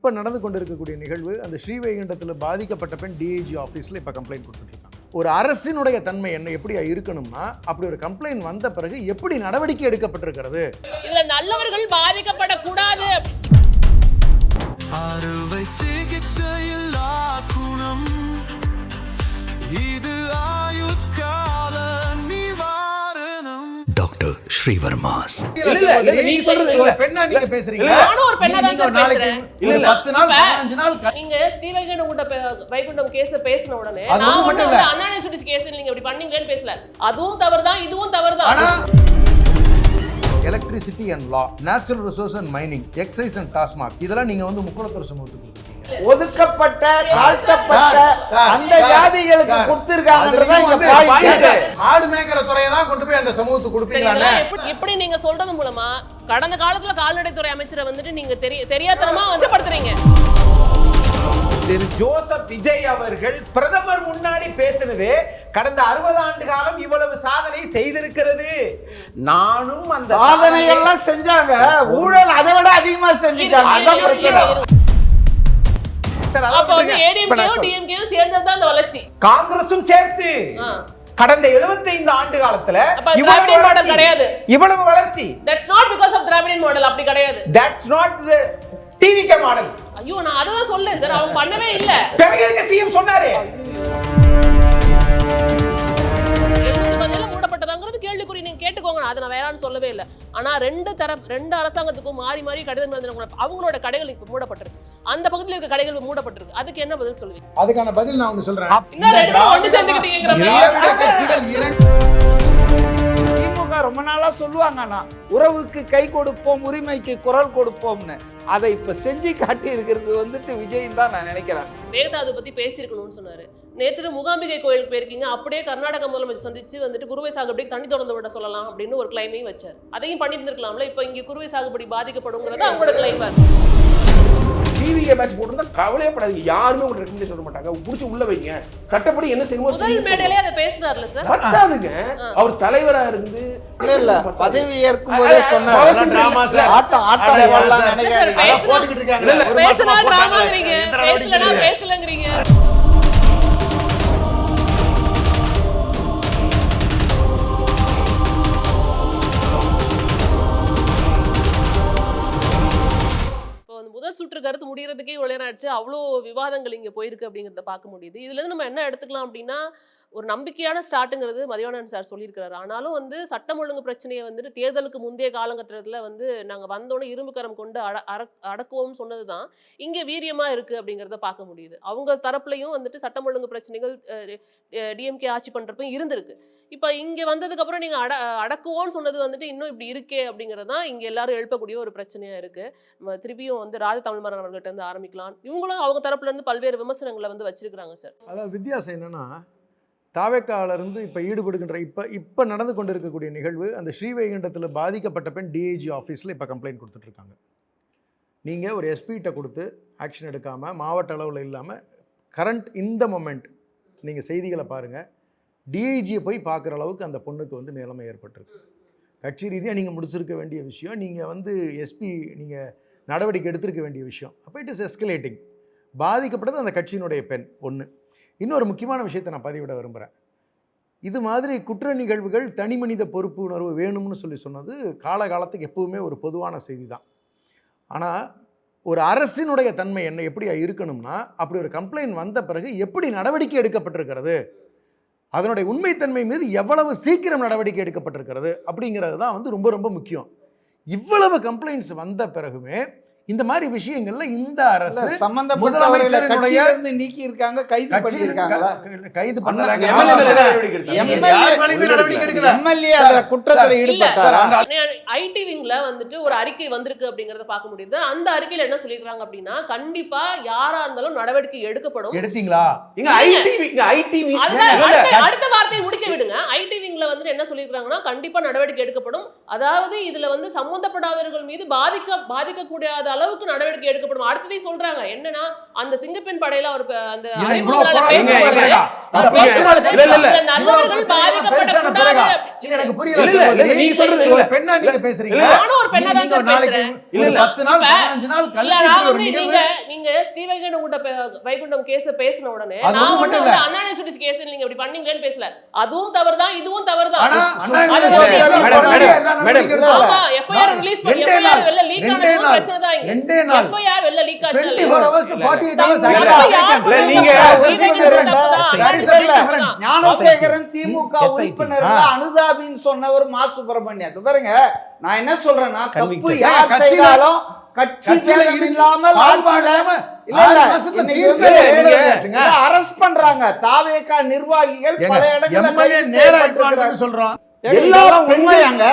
இப்போ நடந்து கொண்டிருக்கக்கூடிய நிகழ்வு அந்த ஸ்ரீவைகுண்டத்தில் பாதிக்கப்பட்ட பெண் டிஐஜி ஆஃபீஸில் இப்போ கம்ப்ளைண்ட் கொடுத்துட்ருக்காங்க. ஒரு அரசினுடைய தன்மை என்ன எப்படி இருக்கணும்னா, அப்படி ஒரு கம்ப்ளைண்ட் வந்த பிறகு எப்படி நடவடிக்கை எடுக்கப்பட்டிருக்கிறது. இதுல நல்லவர்கள் பாதிக்கப்படக்கூடாது. அறுவை சிகிச்சையில் குணம் இது ஆயுட்கால நிவாரணம். டாக்டர் ஸ்ரீவர்மாஸ். நீங்க சொல்றது ஒரு பெண்ணா நீங்க பேசுறீங்க. நானும் ஒரு பெண்ணா தான் சார் பேசுறேன். இல்ல 10 நாள் 15 நாள் நீங்க வைகுண்டம் கேஸ் பேசின உடனே நான் வந்து அண்ணா யூனிவர்சிட்டி கேஸ் நீங்க இப்படி பண்ணீங்கன்னு பேசல. அதுவும் தவறுதான், இதுவும் தவறுதான். Electricity and law, natural resource and mining, exercise and TASMAC, இதெல்லாம் நீங்க வந்து முக்குளத்தூர் சமூகத்துக்கு கொடுத்தீங்க. ஒதுக்கப்பட்ட தாழ்த்தப்பட்ட அந்த ஜாதிகளுக்கு கொடுத்திருக்காங்கன்றத ஆடு மேய்க்கிற துறையை தான் கொண்டு போய் அந்த சமூகத்துக்கு கொடுப்பீங்களா? எப்படி நீங்க சொல்றது மூலமா கடந்த காலத்துல கால்நடைத்துறை அமைச்சரை வந்துட்டு நீங்க தெரியாதனமா வஞ்சப்படுத்துறீங்க. திரு ஜோசப் விஜய் அவர்கள் பிரதமர் முன்னாடி பேசினது கடந்த 60 ஆண்டு காலம் இவ்வளவு சாதனை செய்திருக்கிறது. நானும் அந்த சாதனை எல்லாம் செஞ்சாங்க, ஊழல் அதை விட அதிகமா செஞ்சிட்டாங்க. அதான் பிரச்சனை. அப்ப வந்து ஏடிஎம்கேயும் டிஎம்கேயும் சேர்ந்ததுதான் அந்த வளர்ச்சி. காங்கிரஸும் சேர்த்து கடந்த 75 ஆண்டு காலத்துல திராவிடன் மாடல் கிடையாது. இவ்வளவு வளர்ச்சி. That's not because of Dravidan model. அப்படி கிடையாது. That's not the TVK model. ஐயோ நான் அதான் சொல்றேன் சார், அவங்க பண்ணவே இல்ல. பிறகு சிஎம் சொன்னாரே 70 மூடப்பட்டதாங்கிறது கேள்விக்குறி. நீங்க கேட்டுக்கோங்க, அதை நான் வேறான்னு சொல்லவே இல்லை. ஆனா ரெண்டு அரசாங்கத்துக்கும் மாறி மாறி கடிதம் எழுதின அவங்களோட கடைகள் இப்ப மூடப்பட்டிருக்கு. அந்த பக்கத்துல இருக்க கடைகள் மூடப்பட்டிருக்கு. அதுக்கு என்ன பதில் சொல்லுவீங்க? அதுக்கான பதில் நான் ஒன்னு சொல்றேன். திமுக ரொம்ப நாளா சொல்லுவாங்க, உறவுக்கு கை கொடுப்போம், உரிமைக்கு குரல் கொடுப்போம்னு. அதை இப்ப செஞ்சு காட்டி இருக்கிறது வந்துட்டு விஜய் தான் நான் நினைக்கிறேன். வேதா அதை பத்தி பேசியிருக்கணும்னு சொன்னாரு. நேற்று மூகாம்பிகை கோயிலுக்கு போயிருக்கீங்க, அப்படியே கர்நாடக முதலமைச்சர் சந்திச்சு வந்துட்டு குறுவை சாகுபடி தண்ணி திறந்து விட சொல்லலாம் அப்படின்னு ஒரு கிளைமையும் வச்சார். அதையும் பண்ணியிருந்திருக்கலாம்ல. இப்போ இங்க குறுவை சாகுபடி பாதிக்கப்படுங்கிறது அவங்களோட கிளைமா இருக்கு. டிவிஏ மேட்ச் போட்டுருந்தா கவலையே படாதீங்க, யாருமே உங்களுக்கு ரெக்கமெண்டேஷன் சொல்ல மாட்டாங்க. புடிச்சு உள்ள வைங்க, சட்டப்படி என்ன செய்யணுமோ முதல் மேடையிலே அதை பேசினார்ல சார். பத்தாதுங்க, அவர் தலைவரா இருந்து இல்ல பதவி ஏற்கும் போதே சொன்னார் டிராமா சார், ஆட்டம் வரலாம் நினைக்காதீங்க. அத போட்டுக்கிட்டு இருக்காங்க. பேசினா டிராமாங்கறீங்க, பேசலனா பேசலங்கறீங்க. முதல் சுற்று கருத்து முடியறதுக்கே இவ்வளவு நேரம் ஆச்சு. அவ்வளோ விவாதங்கள் இங்க போயிருக்கு அப்படிங்கிறத பார்க்க முடியுது. இதுல இருந்து நம்ம என்ன எடுத்துக்கலாம் அப்படின்னா, ஒரு நம்பிக்கையான ஸ்டார்ட்டுங்கிறது மதிவாணன் சார் சொல்லியிருக்கிறாரு. ஆனாலும் வந்து சட்டம் ஒழுங்கு பிரச்சனையை வந்துட்டு தேர்தலுக்கு முந்தைய காலகட்டத்தில் வந்து நாங்கள் வந்தோடனே இரும்பு கரம் கொண்டு அடக்குவோம்னு சொன்னதுதான் இங்கே வீரியமா இருக்கு அப்படிங்கிறத பார்க்க முடியுது. அவங்க தரப்புலையும் வந்துட்டு சட்டம் ஒழுங்கு பிரச்சனைகள் டிஎம்கே ஆட்சி பண்றப்ப இருந்திருக்கு. இப்போ இங்க வந்ததுக்கு அப்புறம் நீங்க அடக்குவோம்னு சொன்னது வந்துட்டு இன்னும் இப்படி இருக்கே அப்படிங்கிறது தான் இங்க எல்லாரும் எழுப்பக்கூடிய ஒரு பிரச்சனையா இருக்கு. நம்ம திருப்பியும் வந்து ராஜ தமிழ்மரன் அவர்கிட்ட இருந்து ஆரம்பிக்கலாம். இவங்களும் அவங்க தரப்புல இருந்து பல்வேறு விமர்சனங்களை வந்து வச்சிருக்காங்க சார். அதாவது வித்தியாசம் என்னன்னா, தாவேக்காவிலிருந்து இப்போ ஈடுபடுகின்ற இப்போ நடந்து கொண்டிருக்கக்கூடிய நிகழ்வு அந்த ஸ்ரீவைகுண்டத்தில் பாதிக்கப்பட்ட பெண் டிஐஜி ஆஃபீஸில் இப்போ கம்ப்ளைண்ட் கொடுத்துட்ருக்காங்க. நீங்கள் ஒரு எஸ்பிகிட்ட கொடுத்து ஆக்ஷன் எடுக்காமல், மாவட்ட அளவில் இல்லாமல், கரண்ட் இந்த மொமெண்ட் நீங்கள் செய்திகளை பாருங்கள், டிஐஜியை போய் பார்க்குற அளவுக்கு அந்த பொண்ணுக்கு வந்து நிலைமை ஏற்பட்டிருக்கு. கட்சி ரீதியாக நீங்கள் முடிச்சிருக்க வேண்டிய விஷயம், நீங்கள் வந்து எஸ்பி நீங்கள் நடவடிக்கை எடுத்திருக்க வேண்டிய விஷயம். அப்போ இட் இஸ் எஸ்கலேட்டிங். பாதிக்கப்பட்டது அந்த கட்சியினுடைய பெண் ஒன்று. இன்னொரு முக்கியமான விஷயத்தை நான் பதிவிட விரும்புகிறேன். இது மாதிரி குற்ற நிகழ்வுகள் தனி மனித பொறுப்பு உணர்வு வேணும்னு சொன்னது காலகாலத்துக்கு எப்பவுமே ஒரு பொதுவான செய்தி தான். ஆனால் ஒரு அரசினுடைய தன்மை என்ன எப்படி இருக்கணும்னா, அப்படி ஒரு கம்ப்ளைண்ட் வந்த பிறகு எப்படி நடவடிக்கை எடுக்கப்பட்டிருக்கிறது, அதனுடைய உண்மைத்தன்மை மீது எவ்வளவு சீக்கிரம் நடவடிக்கை எடுக்கப்பட்டிருக்கிறது அப்படிங்கிறது தான் வந்து ரொம்ப ரொம்ப முக்கியம். இவ்வளவு கம்ப்ளைண்ட்ஸ் வந்த பிறகுமே இந்த மாதிரி விஷயங்கள்ல இந்த அரசு முதலமைச்சரினுடைய நீக்கி இருக்காங்க, கைது பண்ணிருக்காங்க. கைது பண்ணல, எம்எல்ஏ அதுல குற்றத்துல ஈடுபட்டாரா? ஐடி விங்ல வந்துட்டு ஒரு அறிக்கை வந்திருக்கு அப்படிங்கறத பார்க்க முடியுது. அந்த அறிக்கையில என்ன சொல்லிருக்காங்க அப்படின்னா, கண்டிப்பா யாரா இருந்தாலும் நடவடிக்கை எடுக்கப்படும். எடுத்தீங்களா? அடுத்த வார்த்தையை முடிக்க விடுங்க. ஐடி விங்ல வந்து என்ன சொல்லிருக்காங்கன்னா, கண்டிப்பா நடவடிக்கை எடுக்கப்படும். அதாவது இதுல வந்து சம்பந்தப்படாதவர்கள் மீது பாதிக்கக்கூடாத அளவுக்கு நடவடிக்கை எடுக்கப்படும். அடுத்ததை சொல்றாங்க என்னன்னா, அந்த சிங்கப்பெண் படையில அவர் அந்த இல்ல, அறிமுக இவ்வளவு நாள்ல போராட்டம் பேசும்போது, இல்ல, அவர் இல்ல, பேசும்போது இல்ல, இல்ல. சில நல்லவர்கள் பாதிக்கப்படக்கூடாது. எனக்கு இல்ல, புரியல இல்ல, சகோதரி. நீங்க சொல்றது ஒரு இல்ல. பெண்ணா நீங்க பேசுறீங்க. இல்ல. நானும் ஒரு பெண்ணா தான் நீங்க சார் நாளைக்கு பேசுறேன். ஒரு இல்ல. 10 நாள் 15 நாள் இல்ல, கழிச்சு நான் ஒரு வந்து நிகழ்வு நீங்க வைகுண்டம் கேஸ் பேசின உடனே அது நான் ஒண்ணு வந்து மட்டும் இல்ல. அண்ணா யூனிவர்சிட்டி கேஸ் நீங்க இப்படி பண்ணீங்களேன்னு பேசல. அதுவும் தவறுதான், இதுவும் தவறுதான். ஆனா அண்ணா அது யூனிவர்சிட்டி வந்து எல்லாம் மேடம், போராடி மேடம், எல்லாம் மேடம். நடவடிக்கை எடுத்தாங்க. ஆமா, FIR ரிலீஸ் பண்ணி ரெண்டே FIR நாள். வெளில லீக் ரெண்டே ஆனது நாள். பிரச்சனை தான் இங்க. ரெண்டே நாள். FIR வெளில லீக் ஆச்சு 24 hours to 48 hours தப்பு action யார் taken. பண்ணது நீங்க தப்பு? இல்ல, ஸ்ரீவைகுண்டம் தப்புதான். There is a big difference. Gnanasekaran DMK SIT. உறுப்பினர்கள் அனுதாபின்னு சொன்னவர் மா சுப்பிரமணியன். பாருங்க, நான் என்ன சொல்றேன்னா, தப்பு Convicted. யார் கட்சியில- செய்தாலும் கட்சி கட்சியில பேதம் இல்லாமல் பால்பாடு ஆட்சியில- இல்லாம இல்ல, இல்ல, 6 மாசத்துல இன்னைக்கு தீர்ப்பே வந்து எழுதியாச்சுங்க. இதை அரெஸ்ட் பண்றாங்க. தாவேகா நிர்வாகிகள் பல இடங்கள்ல எம்எல்ஏ கைது நேரா செய்யப்பட்டிருக்கிறாங்க. அட்வான்ஸ் சொல்றோம். எல்லா உண்மையாங்க.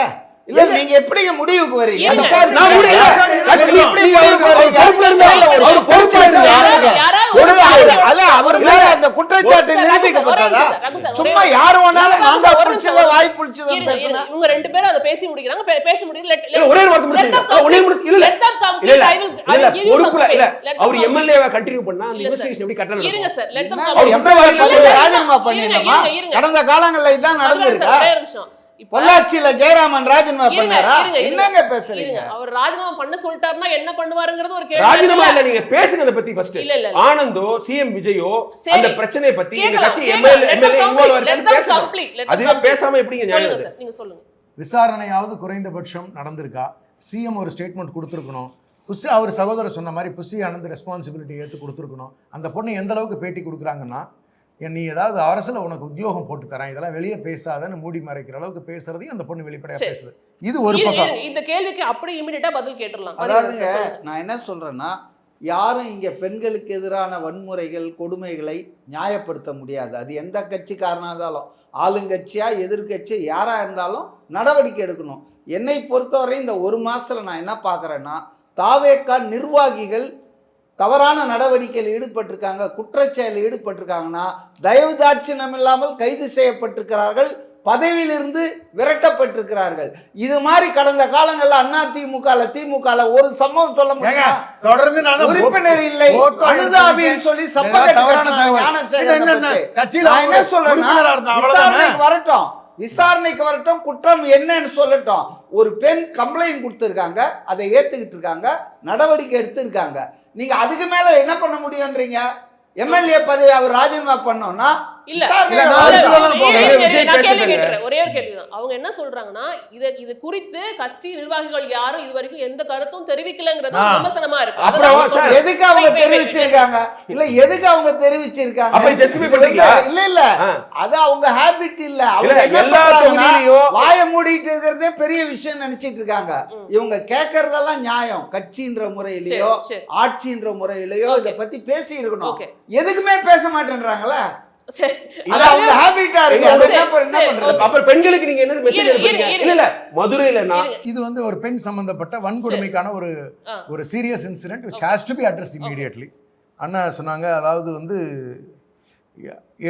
இல்ல, நீங்க எப்படிங்க முடிவுக்கு வரீங்க? இருங்க. விசாரணை நான் முடியல. எப்படி நீங்க முடிவுக்கு அவர் வரீங்க? பொறுப்புல இருந்தா இல்ல, ஒரு ஒரு பொறுப்பா இருந்தா. யாராவது ஒழுங்கா ஒரு அல்ல, அவர் மேல அந்த குற்றச்சாட்டு நிரூபிக்கப்பட்டதா? சும்மா யாரு வேணாலும் நான் தான் புடிச்சத வாய் புடிச்சத பேசுறேன். இவங்க ரெண்டு பேரும் அதை பேசி முடிக்கிறாங்க. பேசி முடிக்கிறாங்க. இல்ல, ஒரே ஒரு வார்த்தை முடிச்சிருங்க. ஒரே ஒரு இல்ல, இல்ல. இல்ல, இல்ல. இல்ல, பொறுப்புல இல்ல. அவர் எம்எல்ஏவை கண்டினியூ பண்ணா அந்த இல்ல, sir. இன்வெஸ்டிகேஷன் எப்படி கட்டணும்? இருங்க சார், let them என்ன, come. எம்எல்ஏ பதவியை இருங்க, ராஜினாமா இருங்க, பண்ணிடலாமா? இருங்க. கடந்த காலங்கள்ல இதான் அதுதான் நடந்திருக்கா? சார், ஒரே ஒரு நிமிஷம். இப்ப பொள்ளாச்சியில ஜெயராமன் ராஜினாமா இருங்க, பண்ணாரா? இருங்க, இருங்க. என்னங்க பேசுறீங்க? இருங்க, அவர் ராஜினாமா பண்ண சொல்லிட்டாருன்னா என்ன பண்ணுவாருங்கிறது ஒரு கேள்வி. ராஜினாமா இல்ல, நீங்க பேசுங்க அத பத்தி ஃபர்ஸ்ட். இல்ல, இல்ல, இல்ல. ஆனந்தோ சிஎம் விஜயோ சரி. அந்த பிரச்சனையை பத்தி இந்த கேக்கலாம், கட்சி கேக்கலாம். MLA Let them involve complete, let ஆயிருக்கான்னு them பேசணும். complete, let them அதுவே complete. பேசாம எப்படிங்க சொல்லுங்க நியாயம்? சார், நீங்க சொல்லுங்க. விசாரணையாவது குறைந்தபட்சம் நடந்திருக்கா? சிஎம் ஒரு ஸ்டேட்மெண்ட் கொடுத்துருக்கணும். புஷி அவர் சகோதரர் சொன்ன மாதிரி புஷி ஆனந்த் ரெஸ்பான்சிபிலிட்டி ஏற்று கொடுத்துருக்கணும். அந்த பொண்ணு எந்த அளவுக்கு பேட்டி கொடுக்குறாங்கன்னா, நீ ஏதாவது அரசில் உனக்கு உத்தியோகம் போட்டு தரேன், இதெல்லாம் வெளியே பேசாதன்னு மூடி மறைக்கிற அளவுக்கு பேசுறதையும் அந்த பொண்ணு வெளிப்படையா சரி. பேசுது. இது ஒரு இருங்க, பக்கம். இருங்க. இந்த கேள்விக்கு அப்படியே இமிடியேட்டா பதில் கேட்டுறலாம். அதாவதுங்க, நான் என்ன சொல்றேன்னா, யாரும் இங்க பெண்களுக்கு எதிரான வன்முறைகள் கொடுமைகளை நியாயப்படுத்த முடியாது. அது எந்த கட்சிக்காரனா இருந்தாலும், ஆளுங்கட்சியா எதிர்கட்சி யாரா இருந்தாலும் நடவடிக்கை எடுக்கணும். என்னை பொறுத்தவரை இந்த ஒரு மாசத்துல நான் என்ன பார்க்குறேன்னா, தாவேகா நிர்வாகிகள் தவறான நடவடிக்கையில் ஈடுபட்டிருக்காங்க, குற்றச்செயலில் ஈடுபட்டிருக்காங்கன்னா தயவு தாட்சியம் இல்லாமல் கைது செய்யப்பட்டிருக்கிறார்கள், பதவியிலிருந்து விரட்டப்பட்டிருக்கிறார்கள். இது மாதிரி கடந்த காலங்கள்ல திமுக ஒரு சம்பவம் சொல்ல முடியுமா? தொடர்ந்து நான் உறுப்பினர் இல்லை அனுதாபின்னு சொல்லி விசாரணைக்கு வரட்டும், குற்றம் என்னன்னு சொல்லட்டும். ஒரு பெண் கம்ப்ளைண்ட் கொடுத்திருக்காங்க, அதை ஏத்துக்கிட்டு இருக்காங்க, நடவடிக்கை எடுத்திருக்காங்க. நீங்க அதுக்கு மேல என்ன பண்ண முடியும்ன்றீங்க? எம்எல்ஏ பதவி அவர் ராஜினாமா பண்ணோம்னா இல்ல, ஒரே ஒரு கேள்விதான். அவங்க என்ன சொல்றாங்கன்னா, இது குறித்து கட்சி நிர்வாகிகள் யாரும் இது வரைக்கும் எந்த கருத்தும் தெரிவிக்கலங்கிறது விமர்சனமா இருக்கு. அப்புறம் எதுக்கு அவங்க தெரிவிச்சிருக்காங்க? இல்ல, எதுக்கு அவங்க தெரிவிச்சிருக்காங்க? அப்ப ஜஸ்டிஃபை பண்றீங்களா? இல்ல அது அவங்க ஹாபிட் இல்ல. அவங்க எல்லா தொகுதியிலயும் வாயை மூடிட்டு இருக்கிறதே பெரிய விஷயம் நினைச்சிட்டு இருக்காங்க. இவங்க கேட்கறதெல்லாம் நியாயம். கட்சின்ற முறையிலயோ ஆட்சின்ற முறையிலயோ இத பத்தி பேசி இருக்கணும். எதுக்குமே பேச மாட்டேன்றாங்களே. அப்புறம் பெண்களுக்கு நீங்க என்ன மெசேஜ் அனுப்புறீங்க? இல்ல, மதுரையில இது வந்து ஒரு பெண் சம்பந்தப்பட்ட வன்கொடுமைக்கான ஒரு serious incident which has to be addressed immediately. அண்ணா சொன்னாங்க, அதாவது வந்து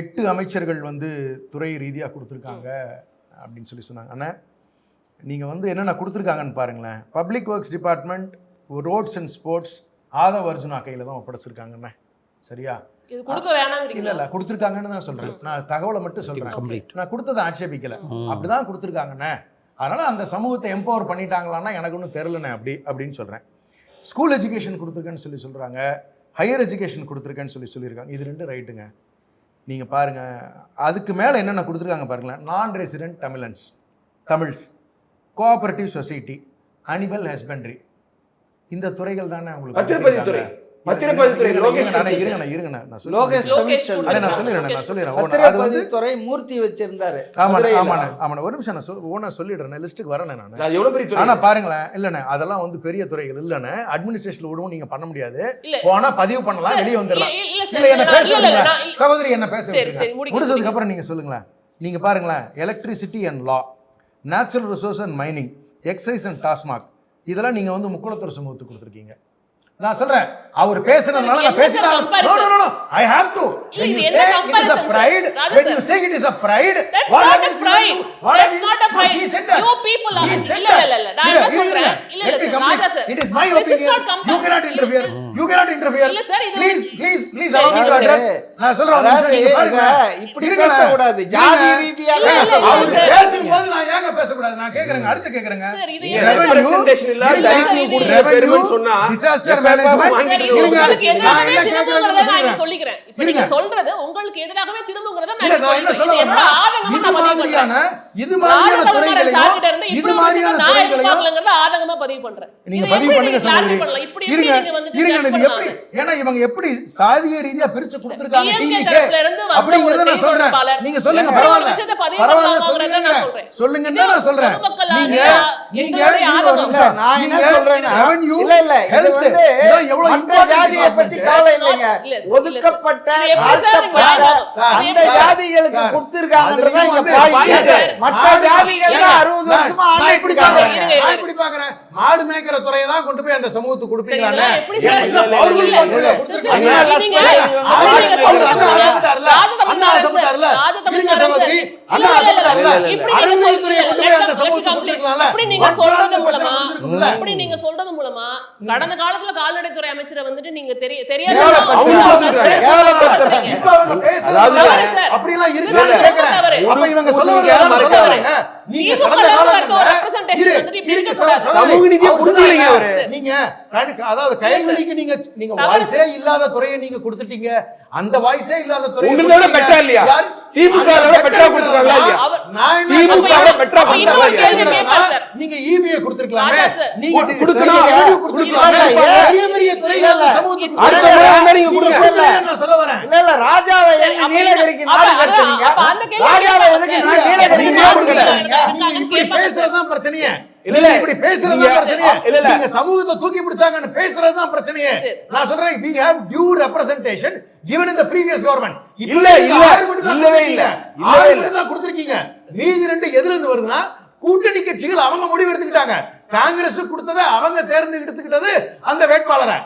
8 அமைச்சர்கள் வந்து துறை ரீதியா கொடுத்துருக்காங்க அப்படின்னு சொல்லி சொன்னாங்க. அண்ணா நீங்க வந்து என்னென்ன கொடுத்துருக்காங்கன்னு பாருங்களேன். Public works department, roads and sports Aadhav Arjuna கையில தான் ஒப்படைச்சிருக்காங்கண்ணே. சரியா? இது கொடுக்க வேணாங்கறீங்களா? இல்ல கொடுத்துருக்காங்கன்னு தான் சொல்றேன். நான் தகவலை மட்டும் சொல்றேன். நான் கொடுத்ததை ஆட்சேபிக்கல. அப்படிதான் கொடுத்துருக்காங்கண்ணே. அதனால அந்த சமூகத்தை எம்பவர் பண்ணிட்டாங்களான்னா எனக்கு ஒன்றும் தெரிலண்ணே அப்படின்னு சொல்றேன். ஸ்கூல் எஜுகேஷன் கொடுத்துருக்கேன்னு சொல்றாங்க, ஹையர் எஜுகேஷன் கொடுத்துருக்கேன்னு சொல்லியிருக்காங்க. இது ரெண்டு ரைட்டுங்க. நீங்க பாருங்க, அதுக்கு மேல என்னென்ன கொடுத்துருக்காங்க பாருங்களேன். நான் resident Tamils, cooperative society, animal husbandry, இந்த துறைகள் தானே உங்களுக்கு பத்திரப்பதிவுத்துறை மூர்த்தி வச்சிருந்தாரு. ஒரு நிமிஷம் சொல்லிடுறேன், லிஸ்ட்டுக்கு வரேன் நான். ஆனா பாருங்களேன், இல்லண்ணே அதெல்லாம் வந்து பெரிய துறைகள் இல்லண்ணே. அட்மினிஸ்ட்ரேஷன் விடவும் நீங்க பண்ண முடியாது. போனா பதிவு பண்ணலாம், வெளியே வந்துடலாம். இல்ல என்ன பேசுறீங்க சகோதரி, என்ன பேசுறீங்க? முடிச்சதுக்கு அப்புறம் நீங்க சொல்லுங்களேன். நீங்க பாருங்களேன், electricity and law, natural resource and mining, exercise and TASMAC, இதெல்லாம் நீங்க வந்து முக்குளத்தூர் சமூகத்துக்கு கொடுத்துருக்கீங்க. நான் சொல்றேன், அவர் பேசுனதுனால நான் என்ன பேசினா sir comparison? no I have to இல்ல, when இது you என்ன say it is a comparison, sir? pride Raja when sir. you say it is a pride That's what not have a you given pride. to- what That's have you- not a no, pride. he said that. You people are- He said இல்ல, that. இல்ல, இல்ல, நான் என்ன சொல்றேன்? இல்ல, Let me sir, complete. Raja sir. It is my This is opinion. not compa- You cannot interfere. You cannot interfere. இல்ல, sir, இது Please allow me to address. நான் சொல்றேன் ஒரு நிமிஷம், நீங்க பாருங்க. இப்படி இருங்க. பேசக்கூடாது. ஜாதி ரீதியாக இல்ல, இல்ல, இல்ல, அவர் sir. பேசும்போது நான் ஏங்க பேசக்கூடாது? நான் கேக்குறேங்க, அடுத்து கேக்குறேங்க. Sir, இது நீங்க என்ன sir? representation இல்ல, இல்ல, தயவுசெய்து இல்ல, கொடுங்க, revenue, பெருமைன்னு சொன்னா, disaster எப்ப எப்ப management. வாங்கிட்டு சரி, இருங்க. உங்களுக்கு நான் எதிராகவே என்ன திரும்புங்கிறத கேக்குறேன்னு நான் இங்க சொல்றேன். சொல்லிக்கிறேன். இப்ப இருங்க. நீங்க சொல்றது உங்களுக்கு எதிராகவே திரும்புங்கிறத நான் இல்ல, இங்க நான் என்ன சொல்ல சொல்லிக்கிறேன். என்னோட வரேன்னா, ஆதங்கமா இது நான் பதிவு மாதிரியான பண்றேன். இது மாதிரியான துறைகளையும் சார்கிட்ட இருந்து இது இப்படி ஒரு மாதிரியான விஷயத்தை நான் துறைகளையும் எதிர்பார்க்கலங்கிறத ஆதங்கமா பதிவு பண்றேன். நீங்க இதை பதிவு எப்படி பண்ணுங்க நீங்க clarify சகோதரி. பண்ணலாம்? இப்படி எப்படி இருங்க நீங்க வந்துட்டு இருங்க, judge இது எப்படி பண்ணலாம்? ஏன்னா இவங்க எப்படி சாதிய ரீதியா பிரிச்சு கொடுத்திருக்காங்க DMK டிவிக்கு தரப்புல இருந்து வந்த அப்படிங்கறத ஒரு நான் சொல்றேன். செய்தியாளர் நீங்க சொல்லுங்க, எப்படி ஒரு பரவாயில்ல விஷயத்தை பதிவு பரவாயில்ல பண்ணலாங்கிறத சொல்லுங்க நான் சொல்றேன். சொல்லுங்கன்னு நான் சொல்றேன். பொதுமக்களாகிய நீங்க எங்களுடைய நீங்க ஆதங்கம். ஒரு நிமிஷம். நான் என்ன நீங்க சொல்றேன்னா, revenue, இல்ல, இல்ல, இது health, வந்து இதெல்லாம் எவ்வளவு மற்ற important ஜாதியை பத்தி department. கவலை இல்லைங்க. இல்ல, sir, ஒதுக்கப்பட்ட இல்ல, sir. இது எப்படி sir தாழ்த்தப்பட்ட நியாயம்? அந்த சார், ஜாதிகளுக்கு சார், கொடுத்திருக்காங்கன்றத அதுலயும் இங்க வந்து point. point, sir. மற்ற மாடு- ஜாதிகள் ஏங்க, 60 வருஷமா நான் இப்படி ஆண்டிருக்காங்க. பாக்குறேன். நான் இப்படி பாக்குறேன். மாடு மேய்க்கிற துறையை தான் கொண்டு போய் அந்த சமூகத்துக்கு கொடுப்பீங்களான்னு. இதெல்லாம் எப்படி ஏங்க, சார்? இல்ல, இல்ல, power இல்ல, will இல்ல. கொடுத்திருக்காங்க. நீங்க- அண்ணா நீங்க- சரி, அப்படி நீங்க அண்ணா சொல்றது அண்ணா மூலமா- ஆசைப்பட்டார்ல. அண்ணா ஆசைப்பட்டார்ல. இருங்க சகோதரி. அண்ணா ஆசைப்பட்டார்ல. இப்படி நீங்க அறநிலையத் துறையை கொண்டு போய் அந்த சொல்றது- சமூகத்துக்கு கொடுத்திருக்கலாம்ல. இப்படி நீங்க சொல்றது மூலமா கொடுத்திருக்கலாம்ல. இப்படி நீங்க சொல்றது மூலமா கடந்த காலத்துல கால்நடைத்துறை அமைச்சரை வந்துட்டு நீங்க தெரியாத கேவலப்படுத்துறாங்க. கேவலப்படுத்துறாங்க. இப்ப அவங்க பேசுறது அதாவது சார், அப்படிலாம் இல்ல, இருக்கான்னு இல்ல, கேக்குறேன். தவறு. அப்ப இவங்க சொல்ல பூசணிக்காய் வர்றது மறக்காத. சொல்றாங்க. நீங்க திமுக கடந்த ல இருக்க காலங்கள்ல ஒரு representation இரு, வந்துட்டு இப்படி இருங்க இருக்கக்கூடாது. சார், சமூக நீதியை அவர் புரிஞ்சுக்கலைங்க சொல்றாங்க. அவரு. நீங்க அதாவது கைவெளிக்கு நீங்க தவறு. வாய்ஸே இல்லாத துறையை நீங்க கொடுத்துட்டீங்க. அந்த வாய்ஸே இல்லாத துறையை உங்களத விட கொடுத்தீங்க. பெட்டா இல்லையா? யார்? திமுக வை விட பெட்டரா கொடுத்திருக்காங்களா இல்லையா? நான் என்ன திமுக வை சொல்றேன்? பெட்டரா அப்ப கொடுத்திருக்காங்களா இன்னொரு இல்லையா? கேள்வி கேட்பேன் சார். நீங்க EBA கொடுத்திருக்கலாமே. ராஜா சார். நீங்க கொடுக்கணும். நீங்க revenue கொடுத்திருக்கலாமே. கொடுக்கணும். பெரிய பெரிய துறைகள் இல்ல, சமூகத்துக்கு அடுத்த முறை வந்தா நீங்க கொடுங்க. கொடுக்கலன்னு நான் சொல்ல வரேன். இல்ல, இல்ல, ராஜாவை எங்க அப்ப நீலகிரிக்கு அப்ப நாடு அதான், கடத்துனீங்க? அப்ப அந்த கேள்வி ராஜாவை கேட்பாங்க எதுக்கு சார். நீலகிரிக்கு நீங்க நாடு கொடுக்கல. கடத்துனீங்க? நீங்க இப்படி பேசுறதுதான் பிரச்சனையே. இல்ல, இல்ல. இப்படி பேசுறதுதான் நீங்க- பிரச்சனையே. இல்ல, இல்ல. நீங்க சமூகத்தை தூக்கி பிடிச்சாங்கன்னு பேசுறதுதான் பிரச்சனையே. சரி. நான் சொல்றேன் we have due representation given in the previous government. இப்ப இல்ல, நீங்க இல்ல. 6 மட்டும் தான் இல்லவே கொடுத்திருக்கீங்க. இல்ல. இல்லவே 6 இல்ல. மட்டும் தான் கொடுத்திருக்கீங்க. மீதி 2 எதுல இருந்து வருதுன்னா கூட்டணி கட்சிகள் அவங்க முடிவு எடுத்துக்கிட்டாங்க. காங்கிரஸ் கொடுத்ததை அவங்க தேர்ந்து எடுத்துக்கிட்டது அந்த வேட்பாளரை.